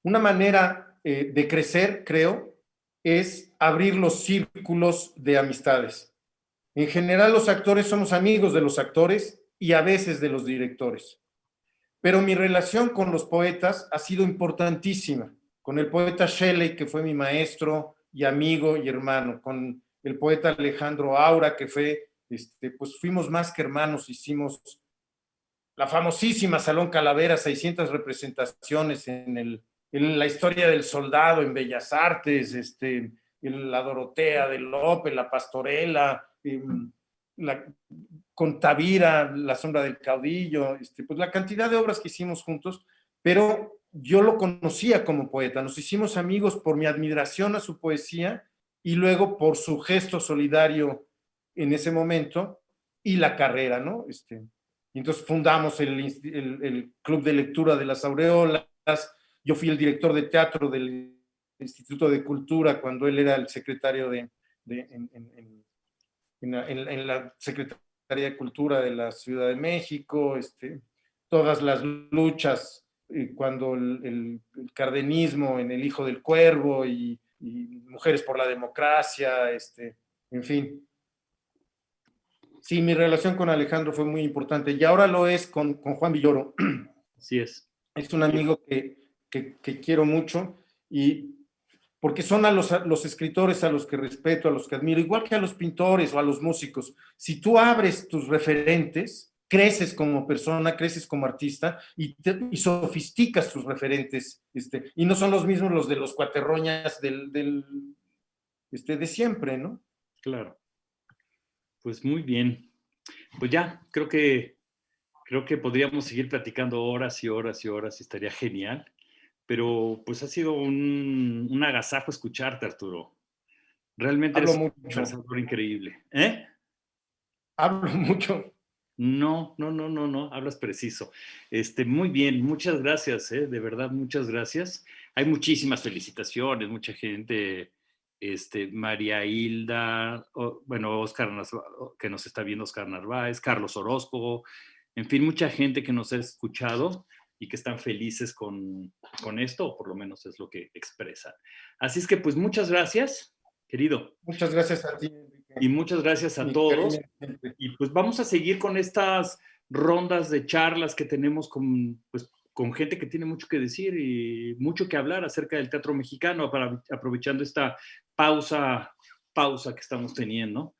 Una manera de crecer, creo, es abrir los círculos de amistades. En general, los actores somos amigos de los actores y a veces de los directores. Pero mi relación con los poetas ha sido importantísima. Con el poeta Shelley, que fue mi maestro y amigo y hermano. Con el poeta Alejandro Aura, que fue, pues fuimos más que hermanos, hicimos la famosísima Salón Calavera, 600 representaciones en la historia del soldado en Bellas Artes, la Dorotea de Lope, la Pastorela, con Tavira, La sombra del caudillo, pues la cantidad de obras que hicimos juntos, pero yo lo conocía como poeta, nos hicimos amigos por mi admiración a su poesía y luego por su gesto solidario en ese momento y la carrera, ¿no? Y entonces fundamos el Club de Lectura de las Aureolas. Yo fui el director de teatro del Instituto de Cultura cuando él era el secretario en la Secretaría de Cultura de la Ciudad de México, todas las luchas, cuando el cardenismo en El Hijo del Cuervo y Mujeres por la Democracia, en fin. Sí, mi relación con Alejandro fue muy importante y ahora lo es con Juan Villoro.
Así es.
Es un amigo que quiero mucho y porque son a los escritores a los que respeto, a los que admiro, igual que a los pintores o a los músicos. Si tú abres tus referentes, creces como persona, creces como artista y sofisticas tus referentes, y no son los mismos los de los cuaterroñas de siempre, ¿no?
Claro. Pues muy bien. Pues ya, creo que podríamos seguir platicando horas y horas y horas y estaría genial. Pero pues ha sido un agasajo escucharte, Arturo. Realmente
Hablo
eres un
mucho,
conversador increíble. ¿Eh?
hablo mucho.
No, no, no, no, no, hablas preciso. Muy bien, muchas gracias, de verdad, muchas gracias. Hay muchísimas felicitaciones, mucha gente, María Hilda, bueno, Oscar, que nos está viendo, Oscar Narváez, Carlos Orozco, en fin, mucha gente que nos ha escuchado y que están felices con esto, o por lo menos es lo que expresan. Así es que, pues, muchas gracias, querido,
Muchas gracias a ti,
y
Enrique.
muchas gracias a
Mi
todos.
cariño siempre.
Y pues vamos a seguir con estas rondas de charlas que tenemos con gente que tiene mucho que decir y mucho que hablar acerca del teatro mexicano, aprovechando esta pausa que estamos teniendo.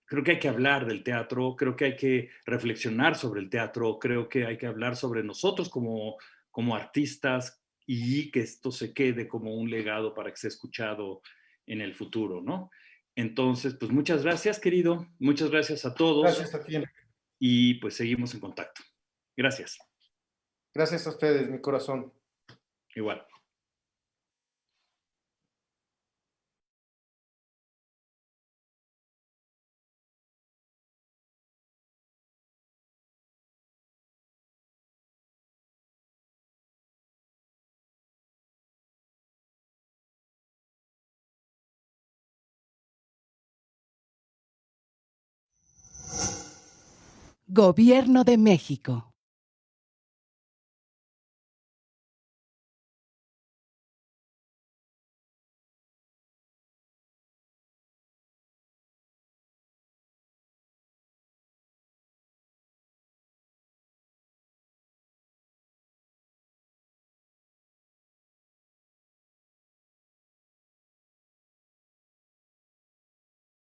Creo que hay que hablar del teatro, creo que hay que reflexionar sobre el teatro, creo que hay que hablar sobre nosotros como artistas y que esto se quede como un legado para que sea escuchado en el futuro, ¿no? Entonces, pues muchas gracias, querido. Muchas gracias a todos
Gracias a ti, Enrique.
y pues seguimos en contacto. Gracias.
Gracias a ustedes, mi corazón.
Igual.
Gobierno de México.